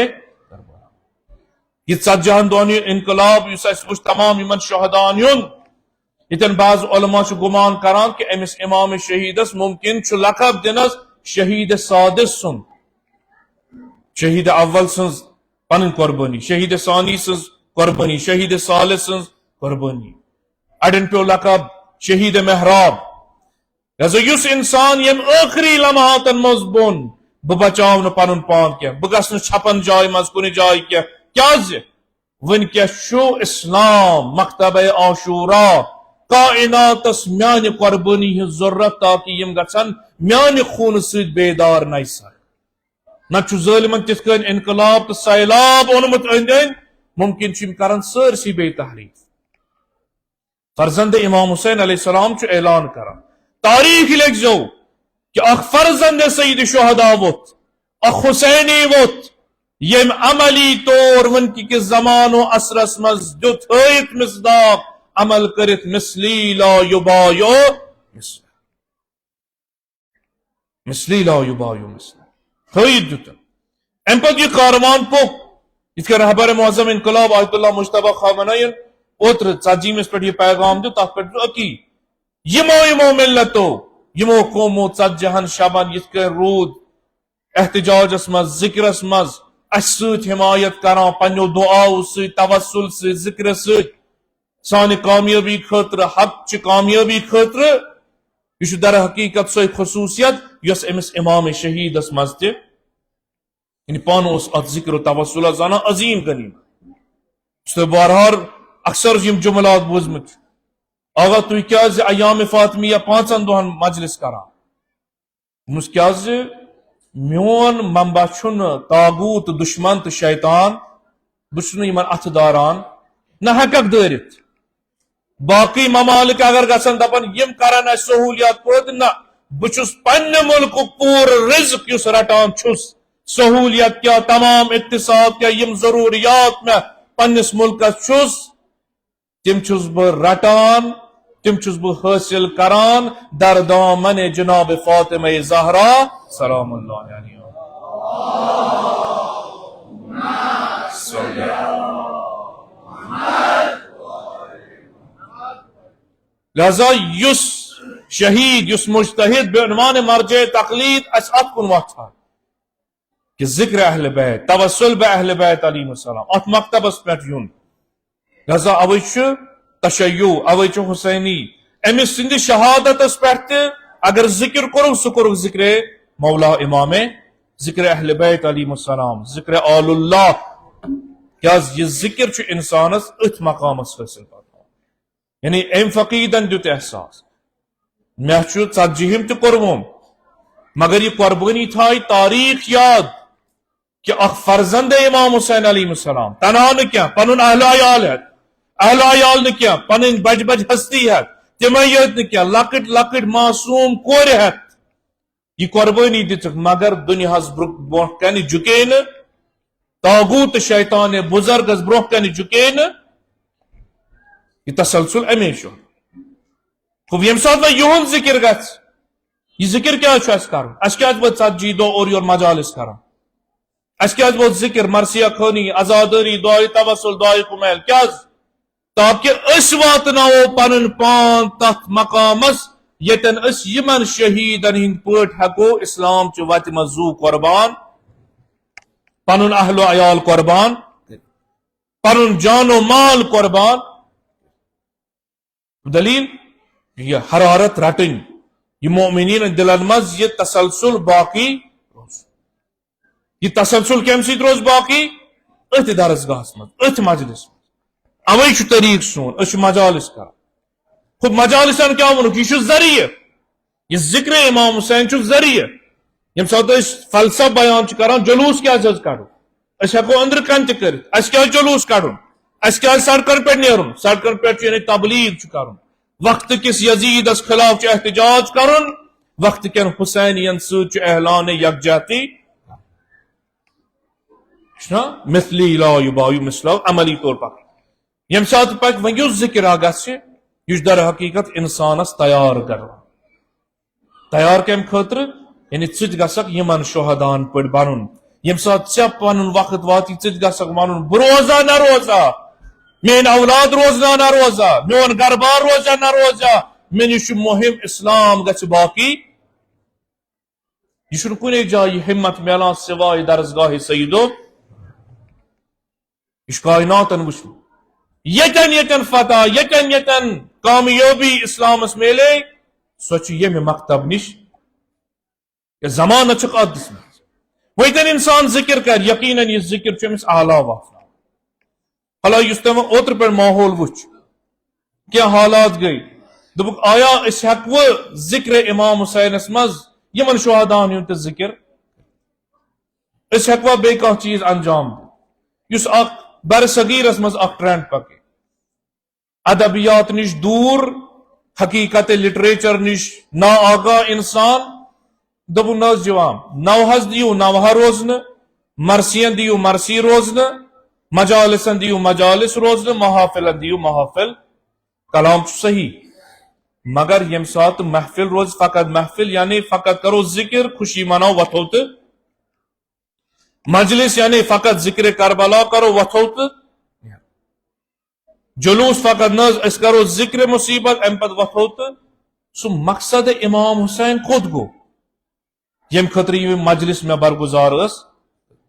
یہ ژتجہن دہن انقلاب اس وچ تمام یمن شہداءن یون یتن بعض علماء گمان کران کہ امس امام شہیدس ممکن چھ لقب دنس شہید سادس سن شہید اول سنز پن قربانی شہید ثانی سنز قربانی شہید ثالث سنز قربانی اڑن پیو لقب شہید محراب لہذا یس انسان یم آخری لمحاتن مز بون بچاو نہ پن پان کی بہ گھس چھپن جائے مز کن جائے کیا ونکس شو اسلام مکتبہ عاشورا کائناتس میان قربانی ہز ضرورت تاکہ یم گھن میان خون ست بیدار نئی سر نہ ظالمن تت کن انقلاب تو سیلاب اونمت اند ممکن چھ کران سرسی بے تحریف فرزند امام حسین علیہ السلام چھ اعلان کران تاریخ لکھ جو کہ اخ فرزند سید شہداء وت اخ حسینی وت یم عملی طور ونکی کے زمان و عصرس مز دت ہیت مصداق عمل کرت مثلی لا یبایو مثلی لا یبایو مثلی ہیت دت ام پت یہ کاروان پک اس کے رہبر معظم انقلاب آیت اللہ مجتبی خامنئی اوتر ژتجیمس پہ یہ پیغام دیو تک پہ اکی یمو ملتو یمو قومو ژتجہن شبن یت کہ رود احتجاجس مز ذکرس مز اس ست حمایت کران پنو دعاو ست توسل ست ذکر ست سانہ کامیابی خاطر حق چہ کامیابی خاطر یہ در حقیقت سو خصوصیت یس امس امام شہیدس مز تہ یعنی پان اس ات ذکر و توسل زانا عظیم غنیمت بہرحال اکثر یم جملات بوزمت آغا تھی کیا ایام فاطمیہ 5 دہن مجلس کران مس کیا میون منبع چھن طاغوت دشمن تو شیطان بس یمن اتھ داران نہ ہیکک دارت باقی ممالک اگر گھن دپن یم کرن اس سہولیات پورت نہ بچس پنہ ملک پور رزق اس رٹان چھس سہولیت کیا تمام اقتصاد کیا یم ضروریات میں پنس ملکس چھس تم چھس بہ رٹان تم چھس بہ حاصل کران در دامن جناب فاطمہ زہرا سلام اللہ علیہ لہذا یس شہید یس مجتہد بعنوان مرجع تقلید اس ات کن وقت کہ ذکر اہل بیت توسل بہ اہل بیت علیہ السلام ات مکتبس پہ یون لہذا اوے تشیع اوے حسینی امس سند شہادت پہ اگر ذکر کرو سہ کرو ذکر مولا امام ذکر اہل بیت علیہ السلام ذکر آل اللہ کیا یہ ذکر چھ انسانس ات مقامس حاصل کرتا یعنی ام فقیدن دیت احساس میں ژتجہم تہ کورمم مگر یہ قربانی تھائی تاریخ یاد کہ اخ فرزند امام حسین علیہ السلام تنہا نہ کیا پنن اہل عیال ہے اہل عیال نہ کیا پنن بج بج ہستی ہے تمے یوت نہ لکٹ لکٹ معصوم کور ہت یہ قربانی دتک مگر دنیاس برہ کن جکے نا طاغوت شیطان بزرگس برہ کن جکے نا یہ تسلسل امی خوب یم سات وہ یہن ذکر گھ یہ ذکر کیا کرن اس کیا ژتجی دہ اور یور مجالس کران اس کیا ذکر مرثیہ خانی عزاداری دعائے توسل دعائے کمیل کیا تاکہ اس واتناو پنن پان تت مقامس یتن اس یمن شہیدن ہند پٹ ہکو اسلام چہ وت مزو قربان پنن اہل و عیال قربان پنن جان و مال قربان دلیل یہ حرارت رٹن یہ مومنین دلن مز یہ تسلسل باقی روز یہ تسلسل کم سیت روز باقی ات درسگاہس مز ات مجلس اوے چھ طریق سون اس مجالس کر خود مجالسن کیا ونک یہ ذریعہ یہ ذکر امام حسین چھ ذریعہ یم سات فلسفہ بیان کران جلوس کیا جز کڑو اس ہیکو اندر کن تہ کرت اس کیا جلوس کڑن اس کیا سڑکن پہ نیرن سڑکن پہ یعنی تبلیغ چھ وقت کس یزید اس خلاف احتجاج کرن وقت کن حسینین سچ اعلان یکجہتی مثلی لا یبائی مثلو عملی طور پر یم سات پک و یس ذکر آگا سے یہ در حقیقت انسانس تیار کر تیار کم خاطر یعنی ثت گھک یمن شہدان پہ بنن یم سات ژےٚ پنن وقت واتی ثت گھک ون بہ روزا نہ روزا مین اولاد روزنا نہ روزا میون گھر بار روزا نہ روزا مے نش مہم اسلام گھ باقی یہ کنے جائے ہمت میلان سوائے درسگاہ سیدو یہ کائناتن وچن یتن یتن فتح یتن یتن کامیابی اسلامس میلے سو یم مکتب نش زمانہ ادس ویتن انسان ذکر کر یقیناً یہ ذکر امس اعلیٰ وافر حالا اس تم اوتر پہ ماحول وچ کیا حالات گئی دبک آیا اس ہیکو ذکر امام حسینس مز یمن شہدان ہند ذکر اس ہیکوا بے کانٛہہ چیز انجام اس اخ بر صغیرس مز اخ ٹرینڈ پکے ادبیات نش دور حقیقت لٹریچر نش نا آگاہ انسان دبو نز جوان نوحز دیو نوحہ روزن مرثین دیو مرثی روزن مجالسن دیو مجالس روزن محافلن دیو محافل کلام صحیح مگر یم سات محفل روز فقط محفل یعنی فقط کرو ذکر خوشی مناؤ وتھوت مجلس یعنی فقط ذکر کربلا کرو وتھوت جلوس فقط نز اس کرو ذکر مصیبت ام پت وتھوت سو مقصد امام حسین خود گو یم خطر یہ مجلس میں برگزار اس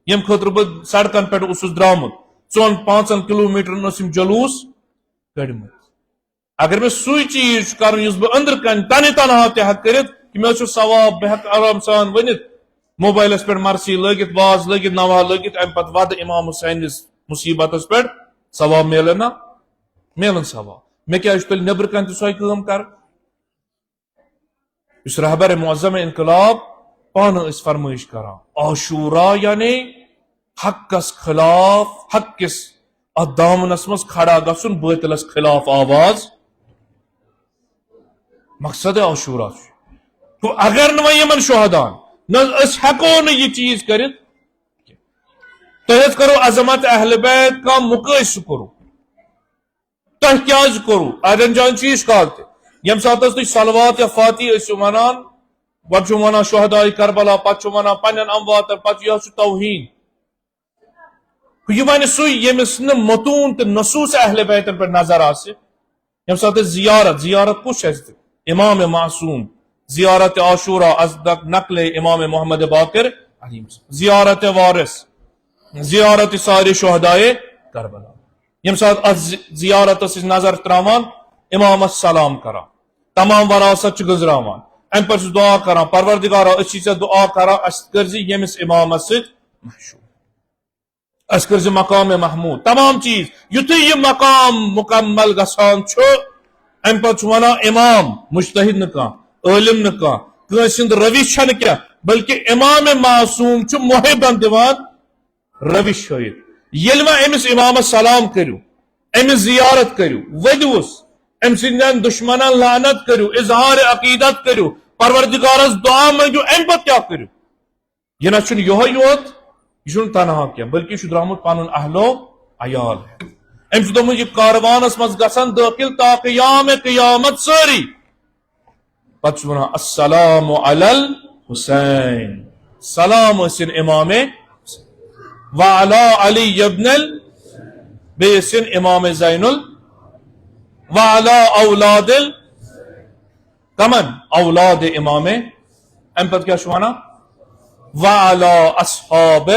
یم خطر بہ سڑکن پہ درامت 4-5 کلومیٹر جلوس کڑمت اگر میں سوئی چیز کرن اس بہ اندر کن تنہ تنہا تہ ہیک کرت کہ میں ثواب بہ ہیک آرام سان ونت موبائلس پہ مرثی لگت واز لگت نوا لگت ام پتہ ود امام حسین مصیبتس پہ ثواب میلن نا میلن ثواب میں کیا تیل نبر کن تہ سوئی کام کر اس رہبر معظم انقلاب پانہ اس فرمائش کران عاشورہ یعنی حقس خلاف حق کس دامنس مز کھڑا گھن باطلس خلاف آواز مقصد عاشورہ تو اگر نہ یمن شہدان نہ اس ہیکو نہ یہ چیز کرت تہ کرو عظمت اہل بیت کا مقایسہ کرو تہ کیا کرو اڑین جان چیز کالتے یم سات تھی صلوات یا فاتح ٲسِو ونان گۄڈٕ چھُ ونان شہداء کربلا پتہٕ چھُ ونان پننٮ۪ن امواتن پتہٕ یہ چھُ توہین یہ ون سُے ییٚمِس نہٕ متون تہٕ نصوص اہل بیتن پہ نظر آسہِ یم سات زیارت کس امام معصوم زیارت عاشورہ ازدق نقل امام محمد باقر زیارت وارث زیارت سارے شہداء کربلا یم سات زیارت نظر تراوان امامس سلام کران تمام وراثت گزراوان ام پہ دعا کران پروردگارا اسی سے دعا کران اس کرزی یمس امامس ست محشور اس کرزی مقام محمود تمام چیز یتھے یہ مقام مکمل گسان چھو ام پہ ونان امام مجتہد نہ عالم نہ کانس روش چھ کیا بلکہ امام معصوم چھ محبن دیوان روش ہائت یل و امس امامس سلام کرو امس زیارت کرو ودوس ام سندین دشمنن لعنت کرو اظہار عقیدت کرو پروردگارس دعا منگو ام پت کیا کرو یہ نہ چھن یہ یوت یہ چھن تنہا کیا بلکہ یہ درامت پانن اہلو عیال ام سے دومت یہ کاروانس مز گسن داخل تا قیام قیامت ساری پتہ ونان السلام علی الحسین سلام اسن امام وعلی علی ابن بیسن امام زین وعلی اولاد کمن اولاد امام ام پت کیا شوانا وعلی اصحاب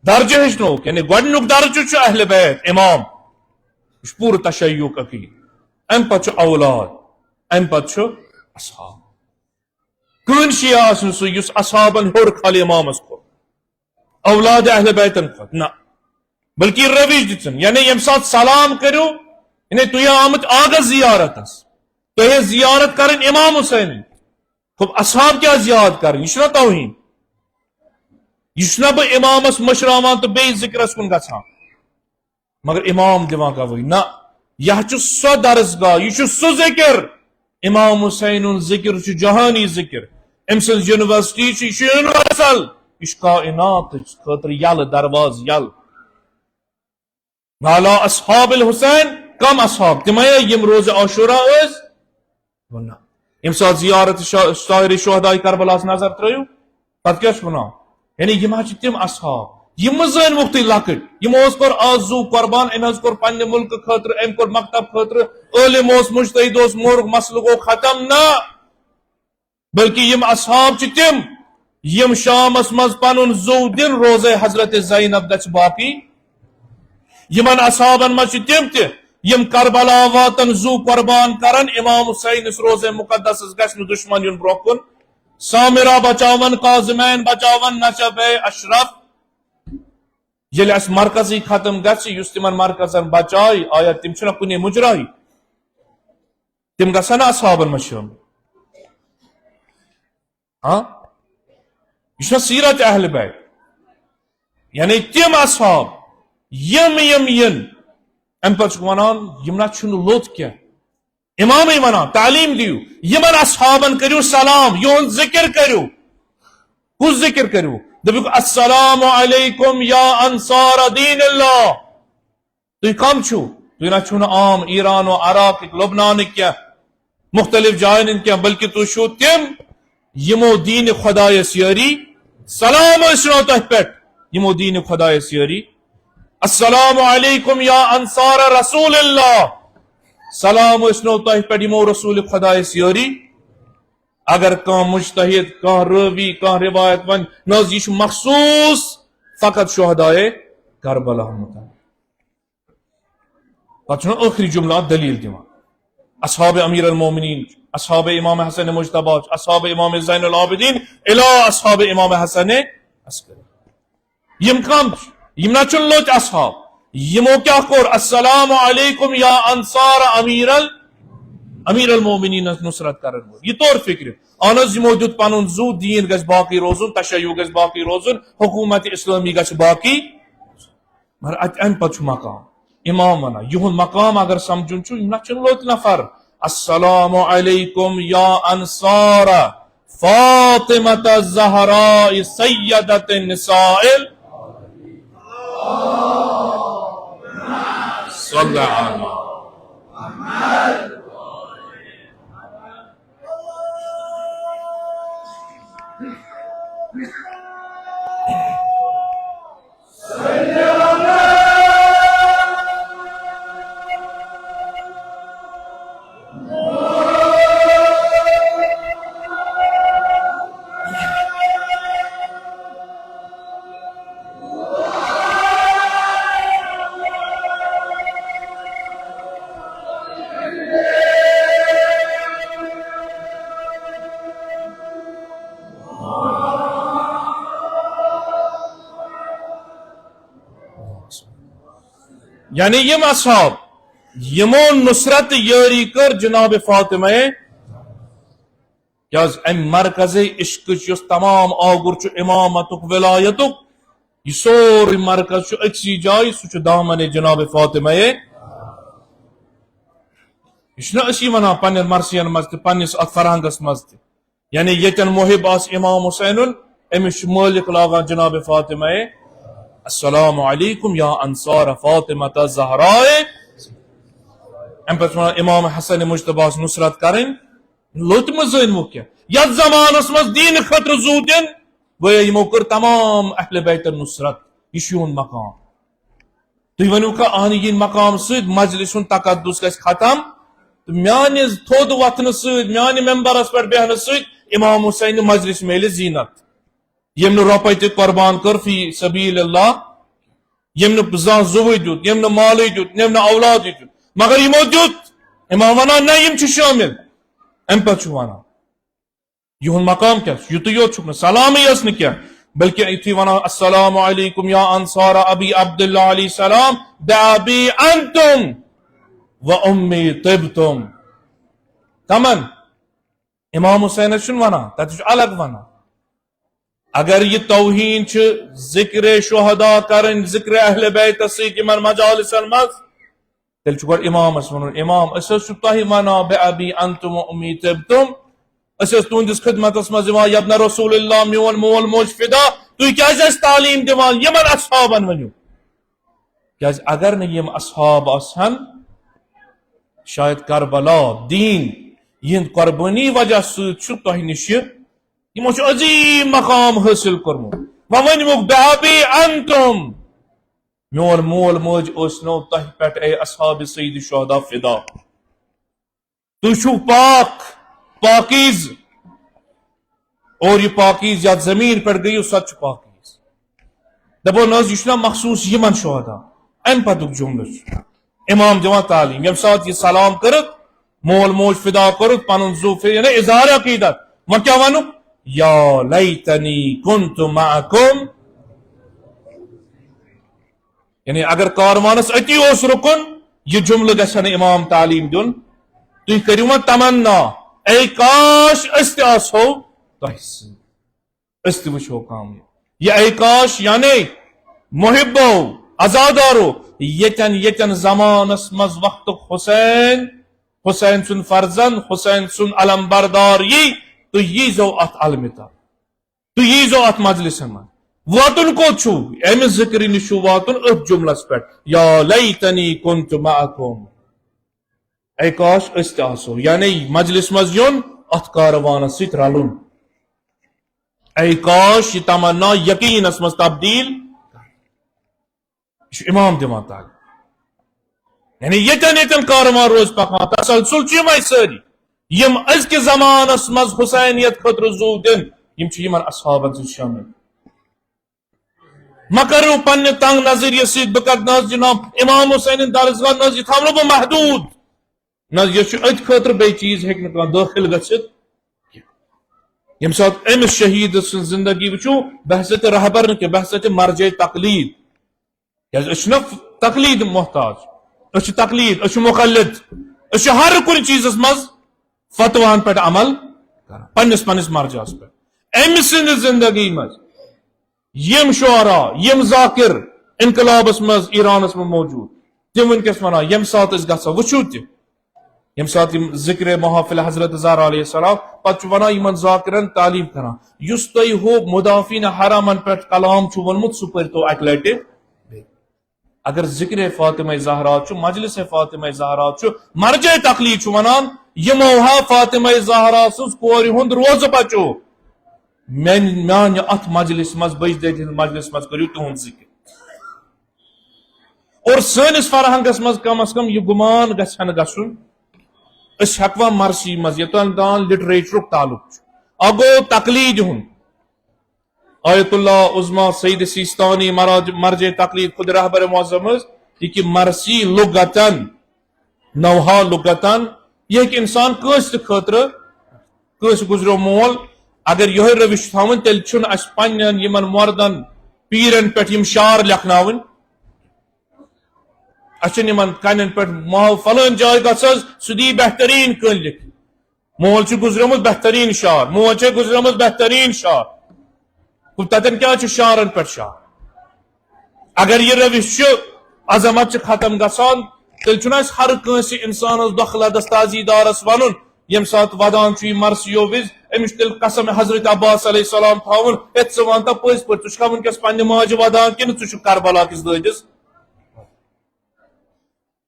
درجہ ہشنو یعنی گوڑنک درجہ چھ اہل بیت امام پور تشیع کی ام پت چھ اولاد ام پت چھ اصحاب کن شیعہ آسن سو یس اصحابن ہور خالی امامس کو اولاد اہل بیتن کھت نہ بلکہ رویش دتن یعنی یم سات سلام کرو یعنی تو یہ آمد آگا زیارت اس تو یہ زیارت کرن امام حسین خب اصحاب کیا زیارت کرن یہ توہین یہ بہ امامس مشراوان تو بے ذکرس کن گژھان مگر امام دِوان گواہی نہ یہ چھ سو درسگاہ یہ سو ذکر امام حسین ذکر چھ جہانی ذکر ام سن یونیورسٹی چھ یونیورسل یہ کائنات خاطر یل درواز یل والا اصحاب الحسین کم اصحاب تمے یم روز عاشورہ اس یم سات زیارت سائر شہداء کربلا نظر ترو پتہ کیا ونان یعنی یم تم اصحاب یم زن وقتی لکٹ یم کور آز زو قربان ام کور پنہ ملک خاطر ام کور مکتب خاطر عالم مجتہد مورخ مسئلہ گو ختم نہ بلکہ یم اصحاب چھ تم یم شامس مز پنن زو دن روز حضرت زینب گھ باقی یمن اصحابن مز تم تہ یم کربلا واتن زو قربان کرن امام حسین اس روز مقدس گھن دشمن یون برو کن سامرہ بچاون قاظمین بچاون نشب اشرف یل اس مرکزی ختم گھس تمن مرکزن بچائی آیا تم چھنا کنے مجرائی تم گھن اصحابن مز شامل ہاں یہ سیرت اہل بیت یعنی تم اصحاب یم یم ین ام پتہ ونان یم چھن لوت کیا امام ونان تعلیم دیو یمن اصحابن کرو سلام یہن ذکر کرو کس ذکر کرو دپک السلام علیکم یا انصار دین اللہ تھی کم چھو تھی نہ چھو عام ایران و عراق لبنان کیا مختلف جائن کیا بلکہ تو شو تم یمو دین خدایس یاری سلام اسنو تہ پٹ یمو دین خدایس یاری السلام علیکم یا انصار رسول اللہ سلام اسنو تہ پٹ یمو رسول خدایس یاری اگر کان مجتہد کان راوی کان روایت ون ناز یہ مخصوص فقط شہدائے کربلا متعلق پتہ آخری جملہ دلیل دیوان اصحاب امیر المومنین اصحاب امام حسن مجتبی اصحاب امام زین العابدین الی اصحاب امام حسن عسکری یم کم یم نہ چن لوچ اصحاب یمو کیا کور السلام علیکم یا انصار امیر المومنین نصرت کرن یہ طور فکر آنز موجود پنن زو دین گژھ باقی روزن تشیع گژھ باقی روزن حکومت اسلامی گژھ باقی مگر ام پتہ مقام امام ونا یہن مقام اگر سمجھن چھ نہ چن لوت نفر السلام علیکم یا انصار فاطمۃ الزہراء سیدۃ النساء صلی علی یعنی یم اصحاب یمو نصرت یاری کر جناب فاطمہ کیاز ام مرکز عشق چس تمام آگر چھ امامتک ولایتک یہ سوری مرکز چھ اکسی جائی سو چھ دامن جناب فاطمہ یہ اسی ونان پن مرثین مز تہ پنس ات فرہنگس مز تہ یعنی یتن محب آس امام حسین امس مالک لاگان جناب فاطمہ السلام علیکم یا انصار فاطمہ زہرائے ام پہ امام حسن مجتباس نصرت کریں لوت مزین وہ کیا یت زمانس مز دین خطر زو دن گویا یمو کر تمام اہل بیت نصرت یہ یون مقام تھی ونو کہ اہن یہ مقام سید مجلس تقدس گھس ختم تو میان تھود وتن سید میان ممبرس پہ بہن سید امام حسین مجلس میل زینت یم نہ روپے تہ قربان کر فی سبیل اللہ یم نہ زان زو دیت یم نہ مال دیت یم نہ اولاد دیت مگر یمو دیت امام ونان نہ یم چھ شامل ام پہ ونان یہ مقام کیا یوت یوت چھک سلام یس نہ کیا بلکہ اتھی ونان السلام علیکم یا انصار ابی عبداللہ علیہ السلام بابی انتم و امی طبتم کمن امام حسین چھن ونان تت الگ ونان اگر یہ توہین ذکر شہداء کرن ذکر اہل بیت سی من مجالسن مز تیل گوڑ امامس ون امام اس تہ ونا بابی انتم و امی طبتم اس تہندس خدمتس مز یبن رسول اللہ میون مول موج فدا تھی کیاز تعلیم دیوان یمن اصحابن ونیو کیاز اگر نہ یم اصحاب آسن شاید کربلا دین یہ قربانی وجہ ست تہ نش یمو عظیم مقام حاصل کورمت ونمک بابی انتم میون مول موج نو تہ پہ اے اصحاب سید الشہداء فدا تھی چھو پاک پاکیز اور یہ پاکیز یات زمین پہ گئی سچ پاکیز دپو نز یہ مخصوص یمن شہداء ام پتک جملہ امام دِوان تعلیم یم سات یہ سلام کرت مول موج فدا کرت پن زو یعنی اظہار عقیدت وہ کیا ونک یا لیتنی کنت معکم یعنی اگر کاروانس اتی اس رکن یہ جملہ گژھن امام تعلیم دن تھی کرو وۄنۍ تمنا اے کاش اس تہ آسو تہ اس تہ وچھو کامیاب یہ اے کاش یعنی محبو عزادارو یتن زمانس مز وقت حسین سن فرزند حسین سن علم بردار یہ تو یہ زو ات علمتا تو یہ زو ات مجلس من واتن کو چھو ایم ذکر نشو واتن ات جملس پہ یا لیتنی کنت معکم اے کاش اس تہ آسو یعنی مجلس مز یون ات کاروانس ست رلن اے کاش یہ تمنا یقینس مز تبدیل امام دِوان تعلیم یعنی یتن کاروان روز پکان تسلسل چھ ساری یم ازکہ زمانس مز حسینیت خطر زو دن یم چھ یمن اصحابن سی شامل مکرو پنہ تنگ نظریہ سی بکت ناز جناب امام حسین درسگاہ ناز یہ تھامو بہ محدود ناز یہ ات خطر بی چیز ہیک نہ داخل گژھت یم سات امس شہید سن زندگی وچو بحثت رہبر نہ کہ بحثت مرجع تقلید اس تقلید محتاج اس تقلید اس مقلد اس ہر کن چیزس مز فتوان پہ عمل پنس پنس مرجعس پہ ام سند زندگی مز یم شعراء یم ذاکر انقلابس مز ایرانس مز موجود تم ونکس ونان یم سات گھا وچو تہ یم سات ذکر محافل حضرت زہرا علیہ السلام پتہ ونان یمن ذاکرن تعلیم کران یس تہ ہو مدافعین حرمن پہ کلام ونمت سہ پرتو اکہ لٹہ اگر ذکر فاطمہ زہرا مجلس فاطمہ زہرا مرجع تقلید ونان یموہا فاطمہ زہرا سز کور ہند روز بچو میان ات مجلس مز بج دیت مجلس مز کرو تہد ذکر اور سنس فرہنگس مز کم از کم یہ گمان گھن گھن اس ہکوا مرثی مز یوتان تان لٹریچرک تعلق اگو تقلید ہند آیت اللہ عظما سید سیستانی مرجع تقلید خود رہبر معظم یہ مرثی لغتن نوحا لغتن یہ کہ انسان کس خاطر کس گزرو مول اگر یہ روش تھون تیل چھن اس پنن یمن مردن پیرن پہ یم شعر لکھناون اچھن یمن کنن پہ ماو فلان جائے گھس سدی بہترین کن لکھ مول چھ گزرمت بہترین شعر مول چھ گزرمت بہترین شعر تتن کیا شعرن پہ شعر اگر یہ روش عظمت ختم گسان تیل چھُنہ اَسہِ ہر کٲنٛسہِ اِنسانس دۄکھلدس تازی دارس ونُن ییٚمہِ ساتہٕ ودان چھُ یہِ مرثیو وِزِ أمِس چھُ تیٚلہِ قسم حضرت عباس علیہ السلام تھاوُن ہے ژٕ وَن تا پٔزۍ پٲٹھۍ ژٕ چھُکھا وٕنکیٚس پننہِ ماجہِ ودان کِنہٕ ژٕ چھُکھ کربلا کِس دٲدِس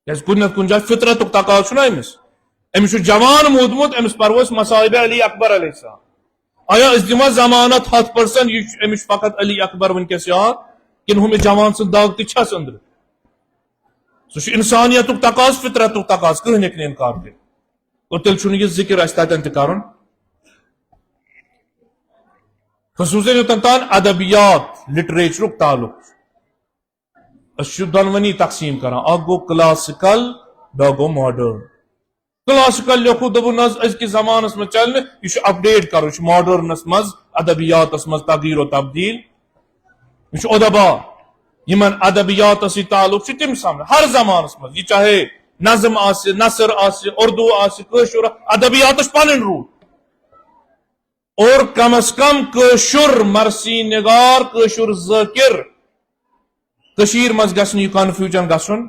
کیازِ کُنہِ نتہٕ کُنہِ جایہِ فطرتُک تقاضہٕ چھُنہ أمِس چھُ جوان موٗدمُت أمِس پرو أسۍ مصائب علی اکبر علیہ السلام آیا أسۍ دِما ضمانت 100% یہِ چھُ أمِس چھُ فقط علی اکبر وٕنکیٚس یاد کِنہٕ ہُمِس جوان سٕنٛز دگ تہِ چھس أنٛدرٕ سُہ چھُ انسانیتُک تقاضہٕ فطرتُک تقاضہٕ کٕہٕنۍ ہیٚکہِ نہٕ اِنکار کٔرِتھ اور تیٚلہِ چھُنہٕ یہِ ذِکر اَسہِ تتٮ۪ن تہِ کرُن خصوٗصن یوٚتن تام ادبیات لٹریچرُک تعلق چھُ أسۍ چھِ دۄنوٕنی تقسیٖم کران اکھ گوٚو کلاسِکل بیٛاکھ گوٚو ماڈٲرن کلاسِکل لیوٚکھو دوٚپُن حظ أزکِس زمانس منٛز چلہِ نہٕ یہِ چھُ اپڈیٹ کرُن یہِ چھُ ماڈٲرنس منٛز ادبیاتس منٛز تغیٖر و تبدیٖل یہِ چھُ اُدبا یِمن ادبیاتس سۭتۍ تعلق چھُ تِم سمجھ ہر زمانس منٛز یہِ چاہے نظم آسہِ نثر آسہِ اردو آسہِ کٲشُر ادبیاتس چھُ پنٕنۍ روٗٹ اور کم از کم کٲشُر مرثی نگار کٲشُر ذٲکِر کٔشیٖرِ منٛز گژھِ نہٕ یہِ کنفیوجن گژھُن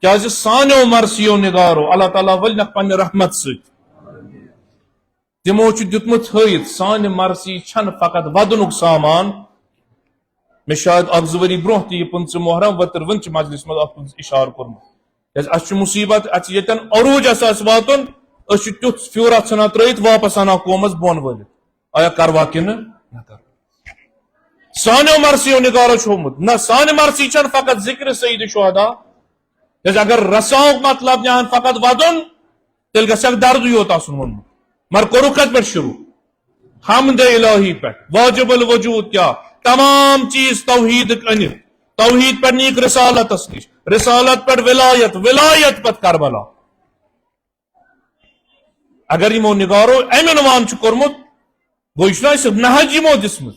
کیازِ سانیو مرثیو نگارو اللہ تعالیٰ ولنکھ پننہِ رحمت سۭتۍ تِمو چھُ دیُتمُت ہٲیِتھ سانہِ مرثی چھنہٕ فقط ودنُک سامان مےٚ شاید اکھ زٕ ؤری برونٛہہ تہِ یہِ 15 محرم وتروٕنچہِ مجلس منٛز اتھ اشارٕ کوٚرمُت کیازِ اسہِ چھُ مُصیبت اسہِ چھِ ییٚتٮ۪ن عروٗج آسہِ واتُن أسۍ چھِ تیُتھ فیوٗرا ژھٕنان ترٲیِتھ واپس انان قومس بۄن وٲلِتھ آیا کروا کِنہٕ نہ کروا سانیو مرثیو نگارو چھُ ہومُت نہ سانہِ مرثی چھنہٕ فقط ذکر سعید شہدا کیازِ اگر رساؤک مطلب نِہن فقط ودُن تیٚلہِ گژھکھ دردٕے یوت آسُن ووٚنمُت مگر کوٚرُکھ کتہِ پٮ۪ٹھ شروٗع حمدِ الہی پٮ۪ٹھ واجب الوجوٗد کیٛاہ تمام چیٖز توحیٖدٕکۍ أنِتھ توحیٖد پٮ۪ٹھ نِیِکھ رسالتس نِش رسالت پٮ۪ٹھ ولایت ولایت پٮ۪ٹھ کربلا اگر یِمو نگارو امہِ عنوان چھُ کوٚرمُت گوٚو یہِ چھُنہ اَسہِ نہج یِمو دِژمٕژ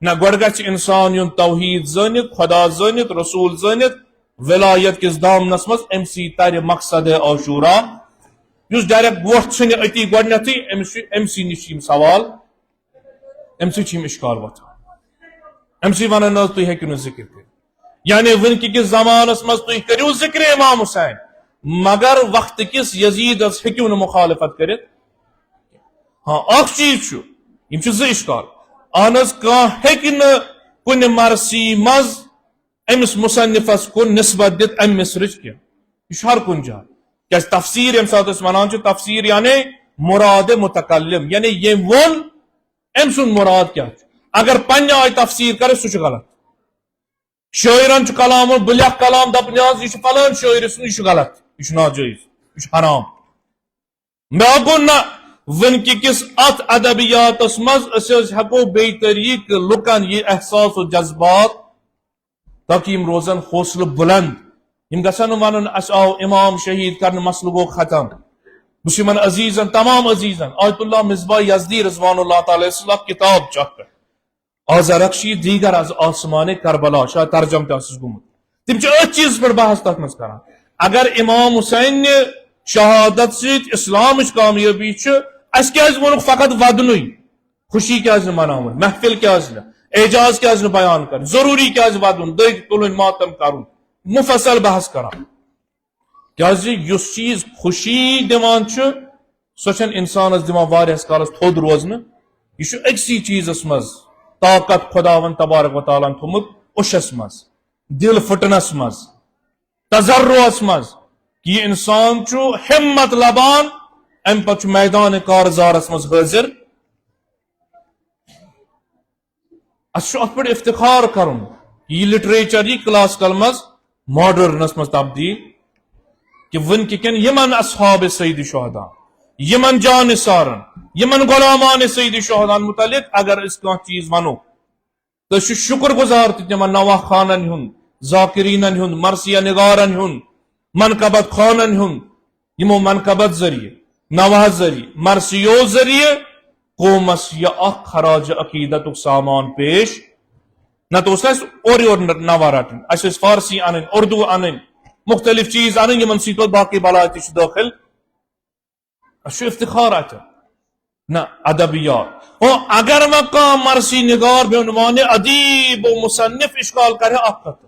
نہ گۄڈٕ گژھِ اِنسان یُن توحیٖد زٲنِتھ خۄدا زٲنِتھ رسوٗل زٲنِتھ ولایت کِس دامنس منٛز امہِ سۭتۍ ترِ مقصد عاشورا یُس ڈایریکٹ وۄٹھ ژھٕنہِ أتی گۄڈنیتھٕے أمِس چھُ أمۍ سٕے نِش یِم سوال امہِ سۭتۍ چھِ یِم اِشکال وۄتھان امہِ سۭتۍ ونان نہ حظ تُہۍ ہیٚکِو نہٕ ذِکر کٔرِتھ یعنی وٕنکہِ کِس زمانس منٛز تُہۍ کٔرِو ذِکرِ امام حُسین مگر وقتہٕ کِس یزیٖدس ہیٚکِو نہٕ مُخالفت کٔرِتھ ہاں اکھ چیٖز چھُ یِم چھِ زٕ اِشکال اہن حظ کانٛہہ ہیٚکہِ نہٕ کُنہِ مرثی منٛز أمِس مُصنِفس کُن نسبت دِتھ امہِ مصرٕچ کینٛہہ یہِ چھُ ہر کُنہِ جایہِ کیازِ تفسیٖر ییٚمہِ ساتہٕ أسۍ ونان چھِ تفسیٖر یعنی مُرادِ مُتکلِم یعنی ییٚمۍ ووٚن أمۍ سُنٛد مُراد کیٛاہ چھُ اگر پننہِ آیہِ تفسیٖر کرِ سُہ چھُ غلط شٲعرن چھُ کلام بہٕ لیکھٕ کلام دپنہِ حظ یہِ چھُ فلٲنۍ شٲعرِ سُنٛد یہِ چھُ غلط یہِ چھُ ناجٲیز یہِ چھُ حرام مےٚ گوٚو نہ وٕنکہِ کِس اتھ ادبیاتس منٛز أسۍ حظ ہٮ۪کو بیٚیہِ طریٖقہٕ لُکن یہِ احساس و جذبات تاکہِ یِم روزن حوصلہٕ بُلند یِم گژھن نہٕ ونُن اسہِ آو امام شہیٖد کرنہٕ مسلہٕ گوٚو ختم بہٕ چھُس یِمن عزیٖزن تمام عزیٖزن آیت اللہ مصباح یزدی رضوان اللہ تعالیٰ اکھ کِتاب چھِ اتھ پٮ۪ٹھ آزرخشی دیگر از آسمان کربلا شاید ترجم تہِ آسٮ۪س گوٚمُت تِم چھِ أتھۍ چیٖزس پٮ۪ٹھ بحث تتھ منٛز کران اگر امام حُسینہِ شہادت سۭتۍ اسلامٕچ کامیٲبی چھِ اسہِ کیازِ ووٚنُکھ فقط ودنُے خوشی کیازِ نہٕ مناوٕنۍ محفل کیازِ نہٕ اعجاز کیازِ نہٕ بیان کرٕنۍ ضروٗری کیازِ ودُن دٔگۍ تُلٕنۍ ماتم کرُن مُفصل بحث کران کیازِ یُس چیٖز خوشی دِوان چھُ سۄ چھنہٕ انسانس دِوان واریاہس کالس تھوٚد روزنہٕ یہِ چھُ أکسٕے چیٖزس منٛز طاقت خۄداوند تبارک و تعالیٰ ہن تھوٚمُت اوٚشس منٛز دِل پھٕٹنس منٛز تجرُعس منٛز کہِ یہِ انسان چھُ ہمت لبان امہِ پتہٕ چھُ میدانِ کارزارس منٛز حٲضر اسہِ چھُ اتھ پٮ۪ٹھ افتخار کرُن یہِ لٹریچر یی کلاسِکل منٛز ماڈٲرنس منٛز تبدیٖل کہِ وٕنکہِ کٮ۪ن یِمن اصحابِ سعید شہدا یِمن جانِثارن یِمن غلامان سعید شہداہن متعلق اگر أسۍ کانٛہہ چیٖز ونو تہٕ أسۍ چھِ شُکر گُزار تہِ تِمن نواح خانن ہُنٛد ذاکریٖنن ہُنٛد مرثیہ نگارن ہُنٛد منقبت خانن ہُنٛد یِمو منقبت ذٔریعہٕ نواح ذٔریعہٕ مرثیو ذٔریعہٕ قومس یہِ اکھ خراج عقیٖدتُک سامان پیش نتہٕ اوس نہٕ اَسہِ اورٕ یورٕ نوا رٹٕنۍ اَسہِ ٲسۍ فارسی انٕنۍ اردو انٕنۍ مختلف چیٖز انٕنۍ یِمن سۭتۍ پتہٕ باقٕے بلاے تہِ چھِ دٲخل اسہِ چھُ افتخار اتٮ۪ن نہ ادبیات اگر وۄنۍ کانٛہہ مرثی نگار بہٕ ونہِ ادیب و مصنف اشکال کرِ اکھ کتھ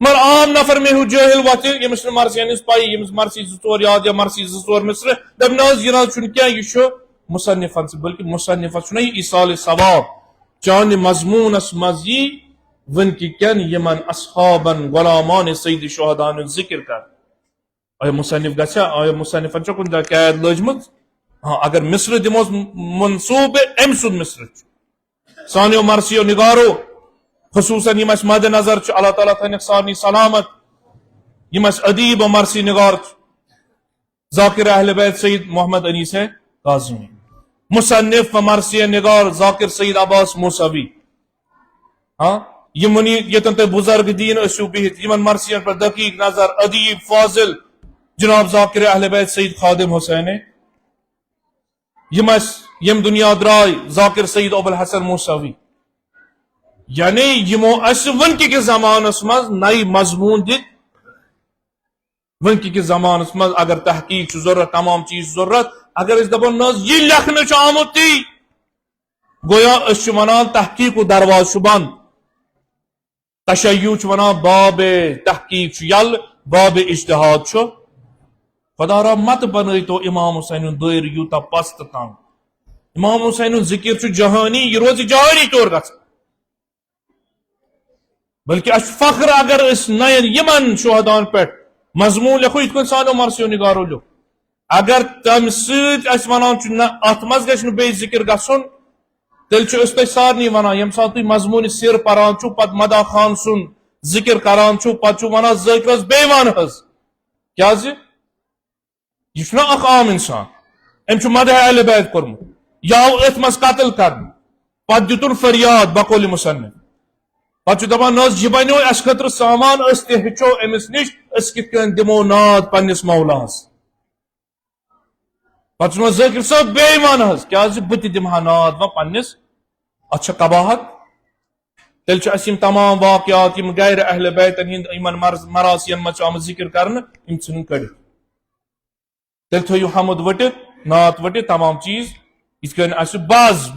مگر عام نفر میں ہو جاہل وت یمس مرثی ہنس پائی یمس مرثی زور یاد یا مرثی زور مصر دپ ناز یہ ناز چھن کیا یہ مصنفن سے بلکہ مصنفن چھن یہ ایصال ثواب چان مضمونس مزی ون کی کن یمن اصحابن غلامان سید شہدان ذکر کر آیا مصنف گھا آیا مصنفن چھ کن قید لجمت ہاں اگر مصر دموس منصوب ام سن مصر سانیو مرثیو نگارو خصوصاً یم مد نظر اللہ تعالیٰ تھنک سارنی سلامت یم ادیب و مرثی نگار ذاکر اہل بیت سید محمد انیس کاظمی مصنف و مرثی نگار ذاکر سید عباس موسوی ہاں یمنی یتن تے بزرگ دین اسو بہت یمن مرثین پر دقیق نظر ادیب فاضل جناب ذاکر اہل بیت سید خادم حسین یم دنیا درائے ذاکر سید ابو الحسن موسوی یعنی یمو اس ونکی کے زمانس مز نئی مضمون دت ونکی کے زمانس مز اگر تحقیق ضرورت تمام چیز ضرورت اگر اس دپو نز یہ لکھنے آمت تی گویا اس ونان تحقیق و درواز بند تشیع ونان باب تحقیق یل باب اجتہاد خدا را مت بنائی تو امام حسین دیر یوتا پست تام امام حسین ذکر جہانی یہ روز جہانی طور گھس بلکہ اس فخر اگر اس نئے یمن شہدان پہ مضمون لکھو ات کن سانو مرثیو نگارو لو اگر تم سیت اس ونان ات مز گھن بی ذکر گھن تیل اس تھی سارنی ونان یم سات تھی مضمون سیر پران چھو پت مدا خان سن ذکر کران چھو پت چھو ونان ذکر بیوان حز کیا زی یہ چھنا اخ عام انسان ام چھو مدح اہل بیت کرمت یا ات مز قتل کرن پت دتن فریاد بقول مصنف پتہ دپان نز یہ بنو اس خطر سامان اس تہ ہچو امس نش اس کت کن دمو ناد پنس مولاس پتہ ذکر صاحب بے ایمان حس کیا بت دمہا ناد و پنس اچھا قباحت تیل اس تمام واقعات یم غیر اہل بیتن ہند یمن مراسین مز آمت ذکر کرن یم ژھن کڑت تیل تھو حمد وٹت نعت وٹت تمام چیز یہ کن اس بعض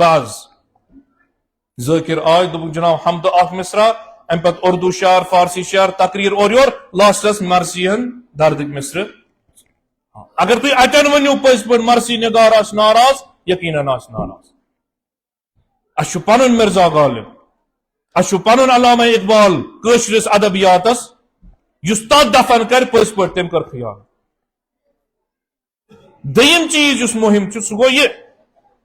ذکر آج دب جناب حمد اخ مصرا ام پت اردو شعر فارسی شعر تقریر اور یور لاسٹس مرثی درد مصر اگر تھی اتن ونیو پز پہ مرثی نگار آس ناراض یقیناً آس ناراض اس پن مرزا غالب اس پن علامہ اقبال کشرس ادبیاتس اس تات دفن کر پز پہ تم کر خیال دیم چیز اس مہم سہ گو یہ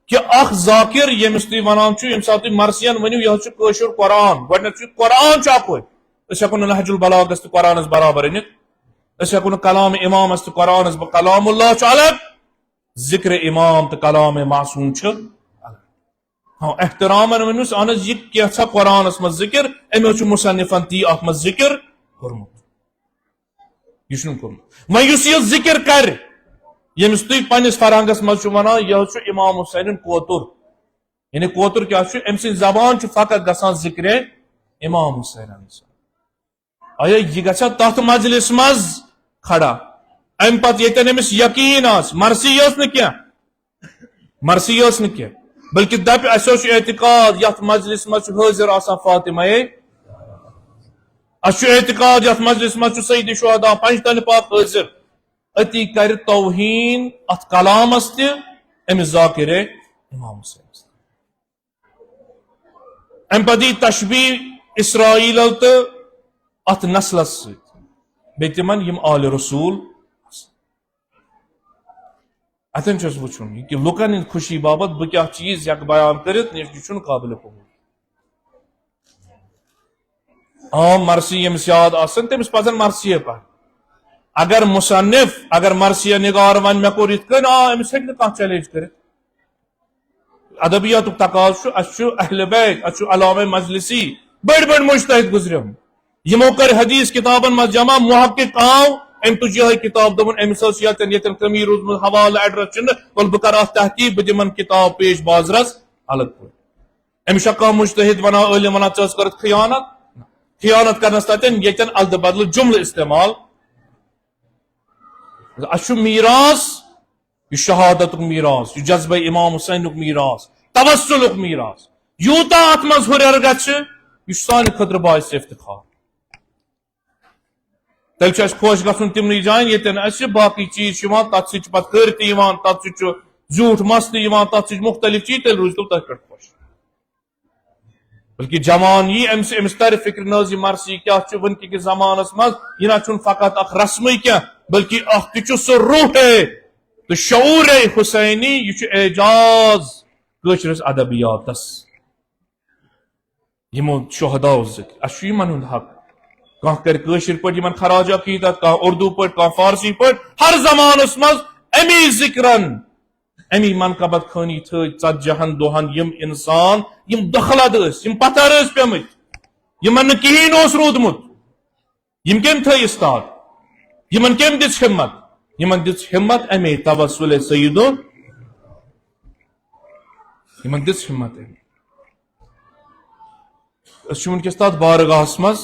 کہ اخ ذاکر یمس تھی ونان یم سات مرثین ونیو یہ قشر قرآن گۄڈنیتھ قرآن اکوے اس ہیکو نہج البلاغس تو قرآنس برابر انت اس ہیکو کلام امامس تو قرآنس کلام اللہ الگ ذکر امام تو کلام معصوم ہاں احترامن ونس اہن یہ کیسا قرآنس مز ذکر امو مصنفن تی ات مز ذکر کورمت یہ کورمت وۄنۍ یُس یہ ذکر کر یمس تھی پنس فرہنگس مز ونان یہ امام حسین کوتر یعنی کوتر کیا ام سن زبان فقط گسان ذکر امام حسین آیا یہ گھا تت مجلس مز کھڑا ام پتہ یتن امس یقین آس مرثی یس نہ مرثی یس نہ بلکہ دپ اس اعتقاد یت مجلس مز حاضر آسان فاطمہ اس اعتقاد یت مجلس مز سید شہداء پنجتن پاک حاضر اتی کر توہین ات کلامس تہ امس ذاکر امام حسین ام پتہ تشبیہ اسرائیل تو ات نسلس ست تمن یم آل رسول اتن چھس وچھن کہ لکن ہند خوشی بابت بہ کیا چیز یک بیان کرت یہ قابل قبول عام مرثی یمس یاد آسن تمس پزن مرثی پہ اگر مصنف اگر مرثی نگار ون مے کور ات کن امس ہیک نہ چیلنج کرت ادبیات تقاض اس اہل بیت اس علامہ مجلسی بڑ بڑ مجتہد گزرم یمو کر حدیث کتابن مز جمع محقق آو ام تجہ کتاب دون امس یتن یتن کمی روزمت حوالہ ایڈرس چھ ول بہ کر ات تحقیق بہ دمن کتاب پیش بازرس الگ پہ ام شکا مجتہد ونا عالم ونا چس کرت خیانت کرنس تتن یتن الد بدل جملہ استعمال اس میراث یہ شہادت میراث یہ جذبہ امام حسین میراث توسل میراث یوتا ات مز ہر گھ یہ سان خطر باعث افتخار تیل چھ اس خوش گژھن تمنی جائن یتن اس باقی چیز تت سی پتہ کرتی تت سی زیوٹھ مس تت سی مختلف چیز تیل روز تو تر پہ خوش بلکہ جوان یہ امس تر فکر نز یہ مرضی کیا ونک کس زمانس مز یہ نہ فقط اخ رسم کی بلکہ اخ تہ سہ روح تو شعور حسینی یہ اعجاز قشرس ادبیاتس یمو شہداء ذکر اس ہند حق کان کر قشر پہ یمن خراج عقیدت کان اردو پہ کان فارسی پہ ہر زمانس مز امی ذکرن امی منقبت خانی تھے ژتجہن دہن یم انسان یم دخلد یم پتھر پیمت یمن کہین رودمت یم کم تھے استاد یمن کم دس ہمت یمن دس ہمت امی توسل سیدون یمن دس ہمت امی اس ونکس تات بارگاہس مز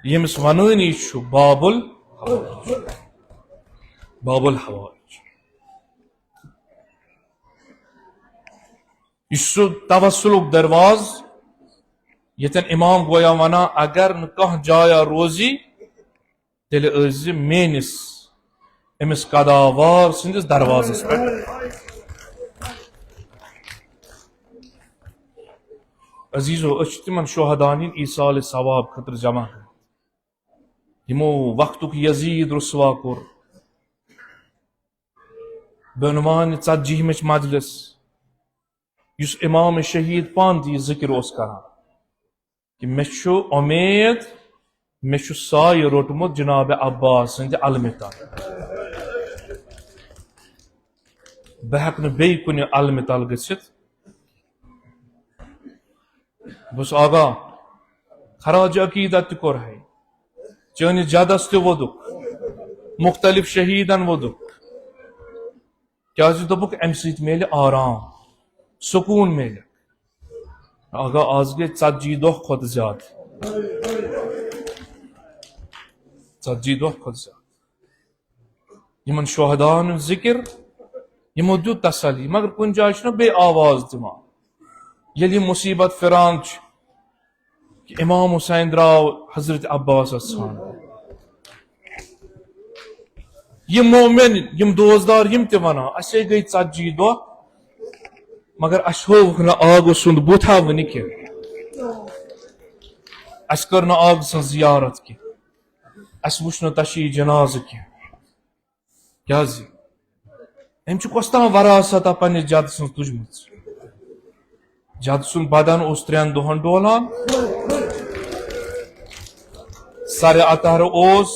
یمس ونانی باب الحوائج یہ سہ توسلک درواز یتن امام گویا ونا اگر نہ جایا روزی تیل از میس امس قداوار سندس دروازس پہ عزیزو اس تمن شہدان ایصال ثواب خطر جمع یمو وقتک یزید رسوا کور بعنوان ژتجیہمچ مجلس اس امام شہید پان تہ ذکر اس کران کہ مے امید مے سایہ روٹمت جناب عباس سند علمہ تل بہ ہیک بی کن علمہ تل گھت بس آگاہ خراج عقیدت تہ کور ہے چانس جدس تہ وودک مختلف شہیدن وودک کیا دپک ام ست میل آرام سکون میل آگاہ آز گئی 40 دہ کھت زیادہ 40 دہ کھت زیادہ یمن شہدان ذکر یمو دیت تسلی مگر کن جائے بے آواز دمان یلی مصیبت فران کہ امام حسین دراو حضرت عباس ژھان یم مومن یم دوزدار یم تہ ونان اسے گئی 40 دہ مگر اس ہوک نہ آگ سند بوتھا ون کی اس کر نہ آگ سن زیارت کی اس وچ نہ تشیع جناز کی کیا زی ام چھ کوستان وراثت پنہ جد سن تجمت جد سن بدن اس 3 دہن ڈولان سر اطہر اس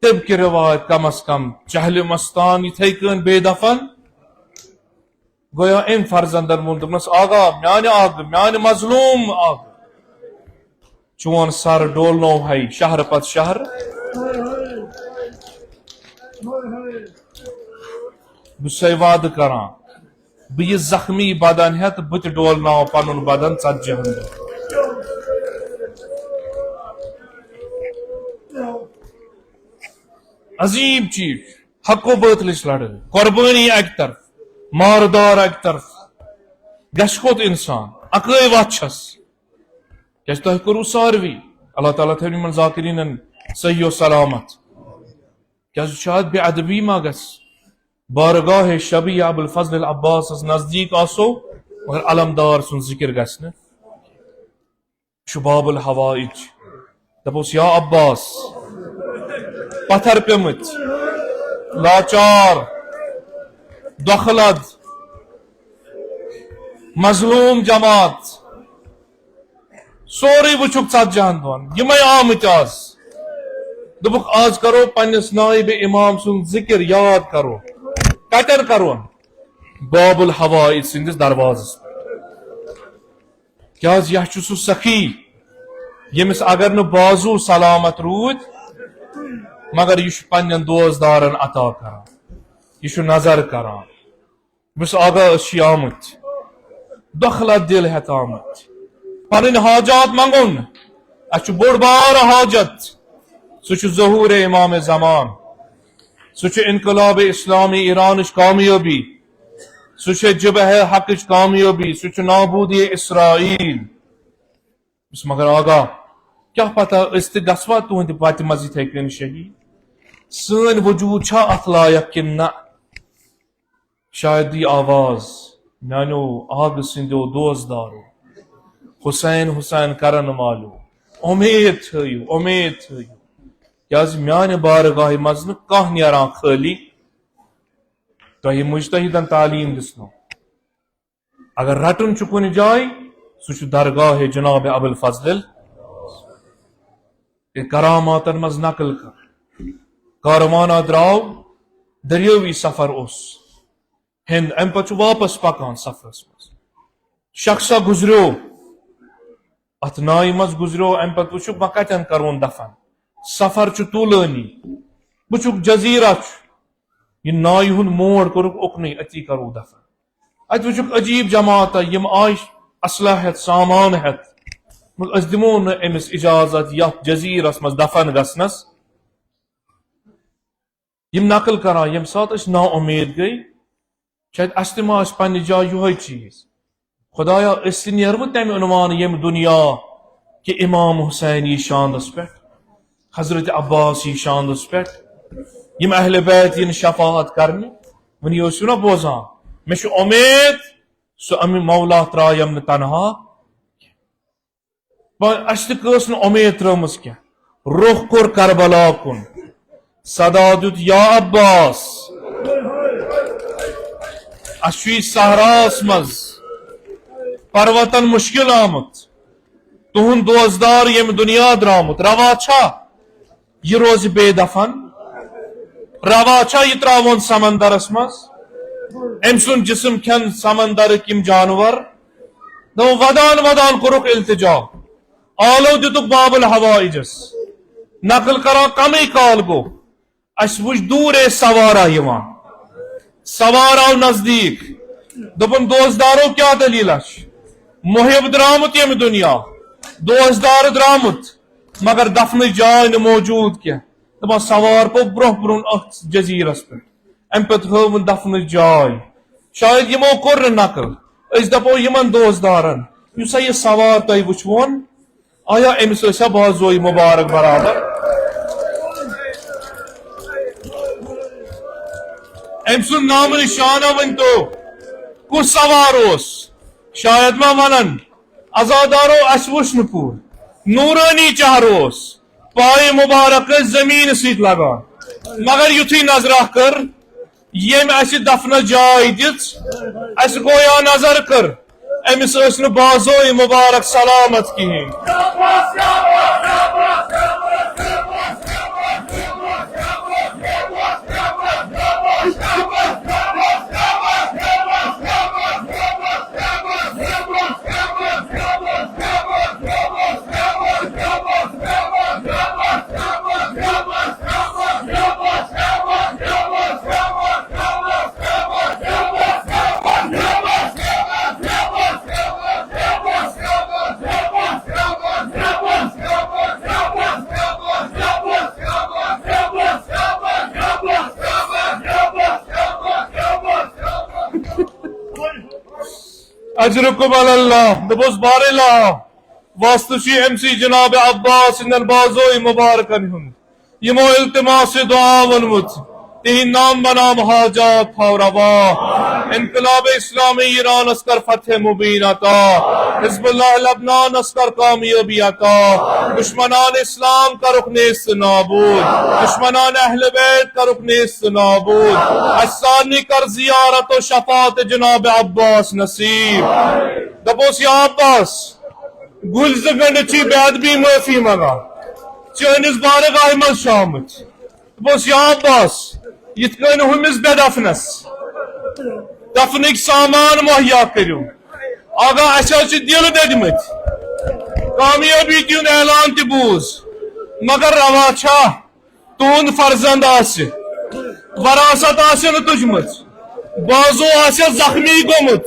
طب کی روایت کم از کم چہل مستان اتھے کن بے دفن گویا ام فرزندن وون دپنس آگا میانہ آگ میانہ مظلوم آگ چون سر ڈولنو ہے شہر پت شہر بس وعدہ کران بہ زخمی بدن ہت بت ڈولناو پنن بدن 40 دہ عظیم چیز حق و باطلچ لڑائی قربانی اک طرف ماردار اک طرف گش کوت انسان اکے وت چھس کیا تہ کرو ساروی اللہ تعالیٰ تھو یمن ذاکرین صحیح و سلامت کیا شاید بے ادبی ما گس بارگاہ شبی ابوالفضل العباس نزدیک آسو مگر علمدار سن ذکر گھن باب الحوائج دپوس یا عباس پتھر پیمت لاچار دخلد مظلوم جماعت سوری وچک 40 دہن یم آمت آز دپک آز کرو پنس نائب امام سن ذکر یاد کرو کتر کرو باب الحوائج سندس دروازس کیا یہ سہ سخی یمس اگر نہ بازو سلامت رود مگر یہ پنن دوستدارن عطا کران یہ نظر کران بس آگاہ آمت دخلت دل ہت آمت پن حاجات منگن اس بوڑ بار حاجت سہ ظہور امام زمان سہ انقلاب اسلامی ایران کامیابی سہ جبہ حق کامیابی سہ نابودی اسرائیل بس مگر آگاہ کیا پتہ اس تہ گژھوا تہند پتہ مز یتھے کن شہید سن وجود چھا اتھ لائق کن نہ شاید یہ آواز میانو آگ سندو دوزدارو حسین حسین کرن والو امید تھیو امید تھیو کیاز میانہ بارگاہ مز نہ کانٛہہ نیران خالی تہ مجتہدن تعلیم دسنو اگر رٹن چھ کن جائے سہ درگاہ جناب ابوالفضل کراماتن مز نقل کر کاروانہ دراو دریاوی سفر اس ہند ام پتہ واپس پکان سفرس مز شخصا گزریو ات نائی مز گزریو ام پتہ وچھ ما کتن کرون دفن سفر چھ طولانی وچھک جزیرہ یہ نائی ہند موڑ کورک اکنی اتی کرو دفن ات وچھک عجیب جماعت یم آئی اسلحہ ہت سامان ہت اس دمو نہ امس اجازت یتھ جزیرس مز دفن گسنس یم نقل کران یم سات اس نا امید گئی شاید اس تہ ما اس پنہ جائے یہ چیز خدایا اس نیرو تمہ عنوان یم دنیا کہ امام حسین یہ شاندس پہ حضرت عباس یہ شاندس پہ یم اہل بیت ین شفاعت کرنے ون یہ نا بوزان مے چھ امید سو امی مولا ترایم نہ تنہا اس تہ کس نہ امید ترمس کی رخ کور کربلا کن صدا دیت یا عباس اشوی صحراس مز پروتن مشکل آمت تہند دوزدار یم دنیا درامت روا چھا یہ روز بے دفن روا چھا یہ تراون سمندرس مز ام سن جسم کھن سمندر کم جانور دو ودان ودان کورک التجا آلو دتک باب الحوائجس نقل کران کمی کال گو اس وچ دور سوارا یوان سوارا نزدیک دپن دوزدارو کیا دلیل اش محب درامت یم دنیا دوزدار درامت مگر دفن جائے نہ موجود کیا دپان سوار پو برہ برون ات جزیرس پہ ام پت ہون دفن جائے شاید یمو کور نقل اس دپو یمن دوزدارن یسا یہ سوار تہ وچھون آیا امس ٲسیا بازوئی مبارک برابر ام سن نام نشانہ ون تو کس سوار اس شاید ما ونن ازادارو اس وچھن پور نورانی چہر اس پائے مبارک زمین سیت لگان مگر یتھی نظرہ کر یم اس دفن جائے دت اس گویا نظر کر امس اس نہ بازوئی مبارک سلامت کہین اجرکم علی اللہ دبوس بار اللہ واسطشی ام سی جناب عباس اندن بازوئی مبارکن ہن یمو التماس دعا ونمت تہین نام بنام حاجات پھو روا انقلاب اسلامی ایران اسکر فتح مبین عطا حزب اللہ لبنان اسکر کامیابی عطا دشمنان اسلام کا رکن است نابود دشمنان اہل بیت کا رکن است نابود احسانی کر زیارت و شفاعت جناب عباس نصیب دبوس یا عباس گلز گنڈ چی بیاد بھی معافی منگا چینس بارگاہ مز شامت دبوس یا عباس یتکن ہمس بے دفنس دفنک سامان مہیا کرو آگا اچھا دل ددمت کامیابی کن اعلان تہ بوز مگر روا چھا تہند فرزند آس وراثت آس نا تجمت بازو آس زخمی گومت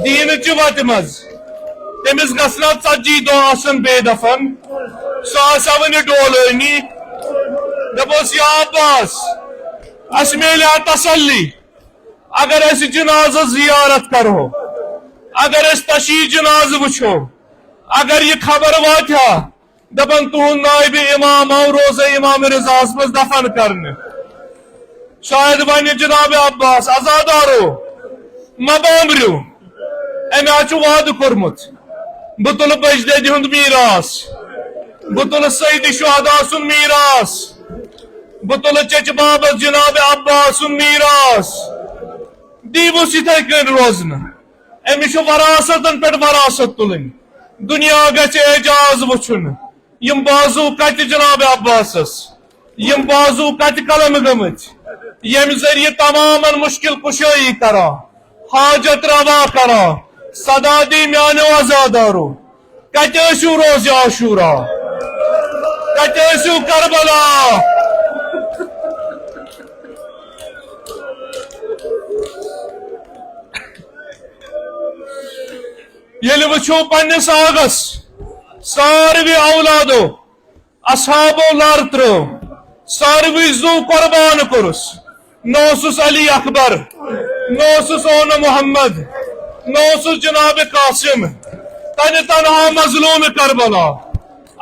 دین چہ وت مز تمس گھنا 40 دہ آسن بے دفن سہ آسا ون ڈولانی دپوس یا عباس اس میلیا تسلی اگر اس جناز زیارت کرو اگر اس تشیع جناز وچھو اگر یہ خبر واتیا دپان تہد نائب امام آو روز امام رضا مز دفن کرنے شاید ون جناب عباس ازادارو مبامرو امہ وعد کورمت بہ تل بجدید ہند میراث بہ تل سید شہداء سن میراث بہ تل چچ بابس جناب عباس سن میراث دیوس اتھے کن روزن امس وراثتن پہ وراثت تلن دنیا گژھِ اعجاز وچھن یم بازو کت جناب عباسس یم بازو کت قلم گمت یم ذریعہ تمام مشکل کشائی کرا حاجت روا کرا صدا دی میانو آزادارو کت ٲسِو روز عاشورا کت ٲسِو کربلا یل وچھو پنس آگس ساروی اولادو اصحابو لار ترو ساروی زو قربان کورس نوسس علی اکبر نوسس اون محمد نوسس جناب قاسم تن تنہا مظلوم کربلا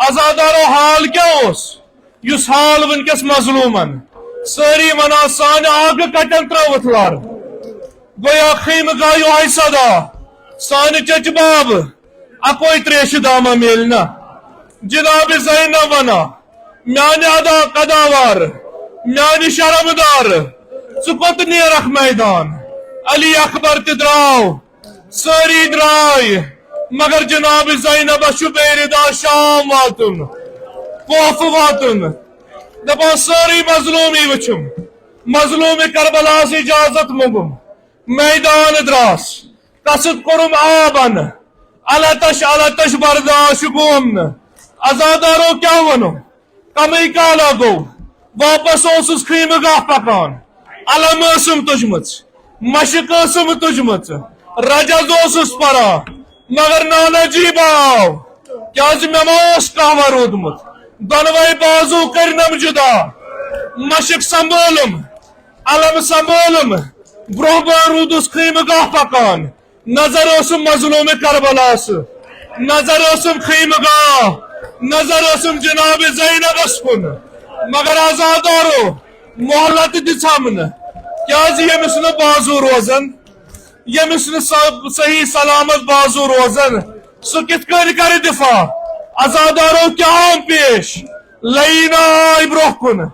ازادارو حال کیا اس یس حال ونکس مظلومن ساری ونا سان آگ کٹن تروت لار گویا خیم گایو آئی صدا سان چچ باب اکوئی تریش داما میلنا جناب زینب ونا میان ادا قداوار میان شرمدار سکت نیرخ میدان علی اکبر تدراو ساری درائی مگر جناب زینب شبیر دا شام واتن کوف واتن دپا ساری مظلومی وچم مظلوم کربلا سے اجازت مگم میدان دراس قصد کرم آبن علتش برداشت گومن ازادارو کیا ونو کمی کالا گو واپس اوسس خیم گاہ پکان علم اسم تجمت مشق اسم تجمت رجز اوسس پرا مگر نانا جی باو کیاز مماس کہوا رودمت دونوائی بازو کرنم جدا مشق سنبولم علم سنبولم برہبان رودس خیم گاہ پکان نظر اسم مظلوم کربلاس نظر اسم خیم گاہ نظر اسم جناب زینب اسکن مگر آزادارو محلت دسامن کیاز یمس نہ بازو روزن یمس نہ صحیح سلامت بازو روزن سو کت کر دفاع ازادارو کیا ہم پیش لینا آئی برہ کن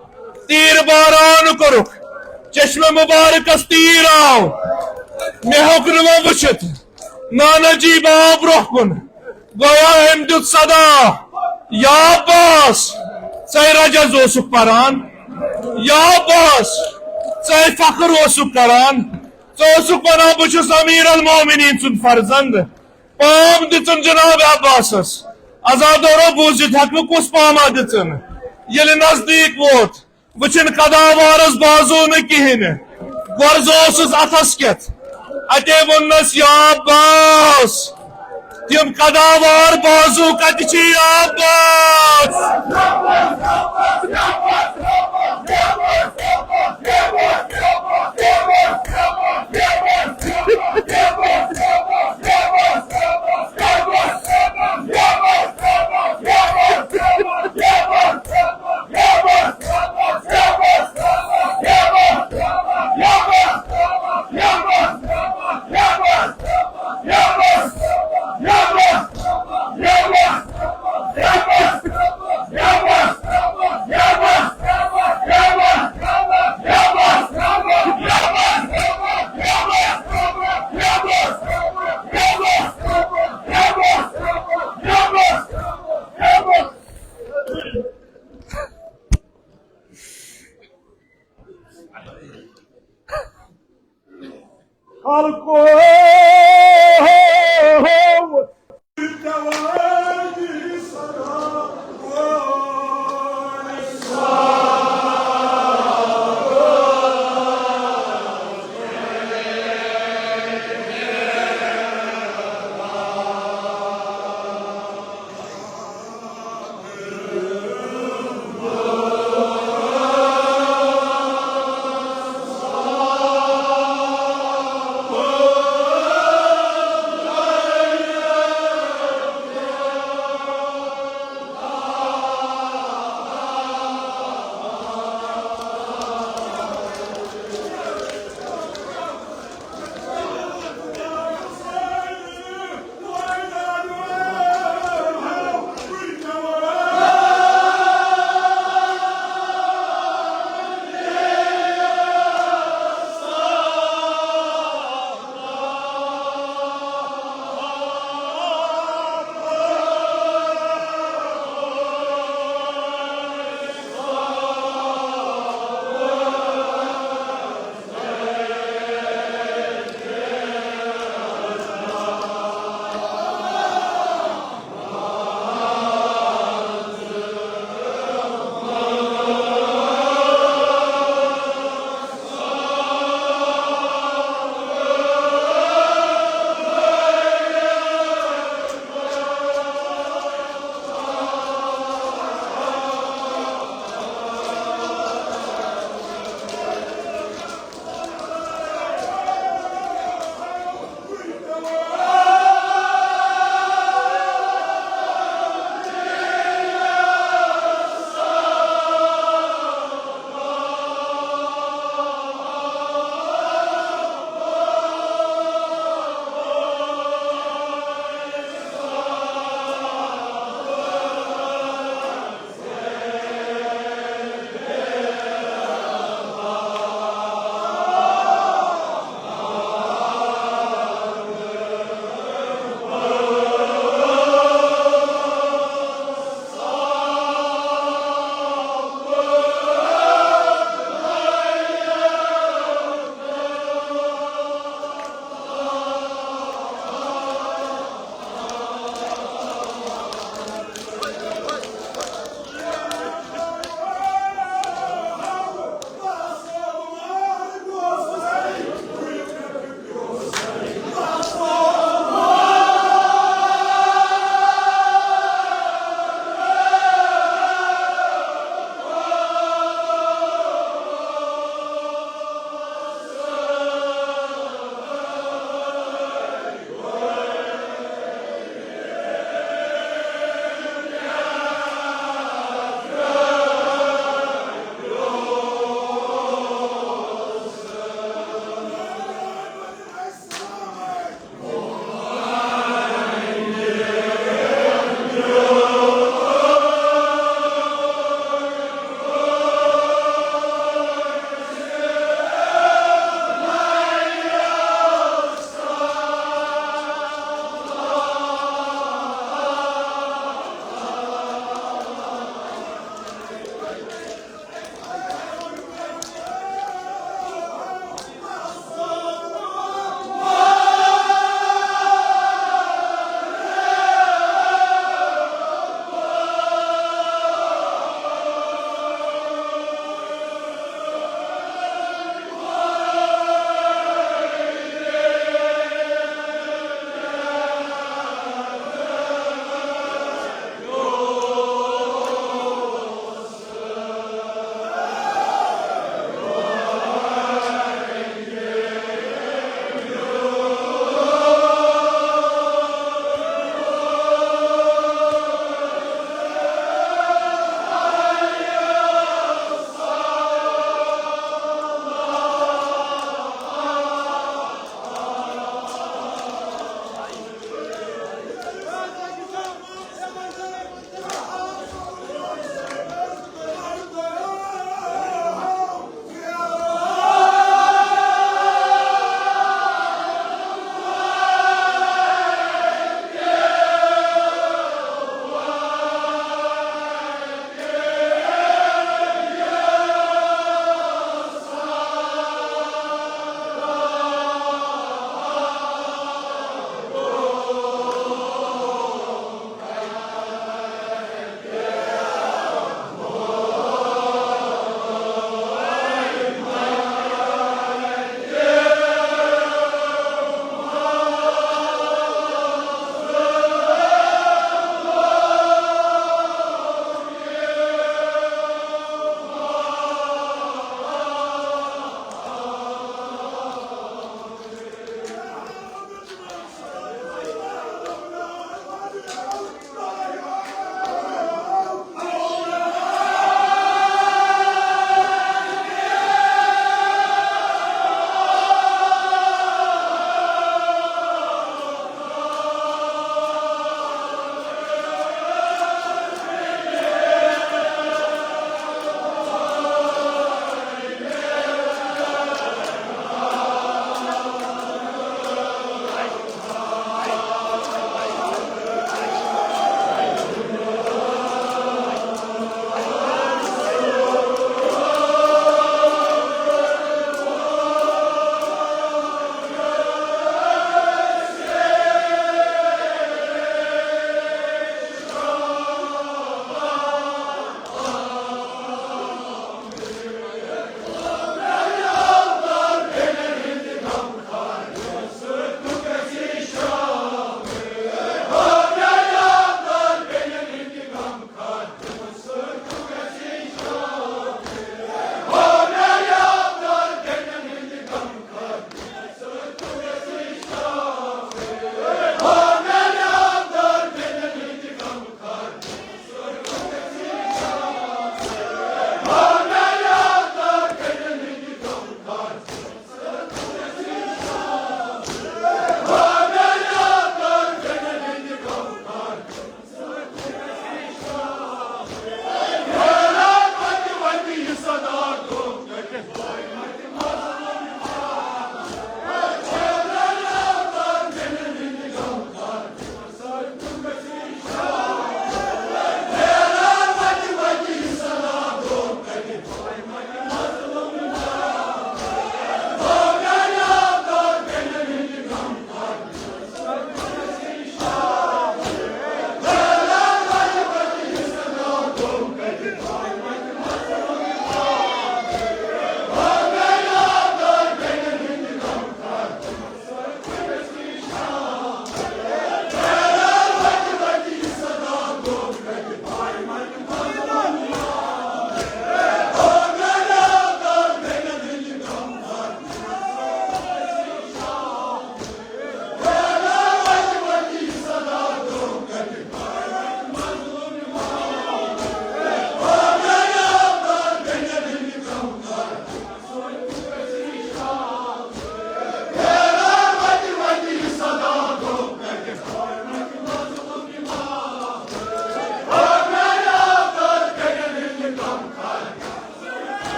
تیر باران کرک چشم مبارکس تیر آو میں حکن و وچت نانا جی باو برہ کن گویا ہم دیت صدا یا عباس ژے رجز اوسک پران یا عباس ژے فخر اوسک کران ژے اوسک ونان بہ چھس امیر المومنین سن فرزند پام دژن جناب عباسس ازادارو بوزت ہیکہ کس پاما دژن یل نزدیک ووت وچھن قداوارس بازو نہ کہین غرض اوسس اتھس کیت اتے ونس یا عباس تم قداوار بازو کت چھ یا عباس خلقو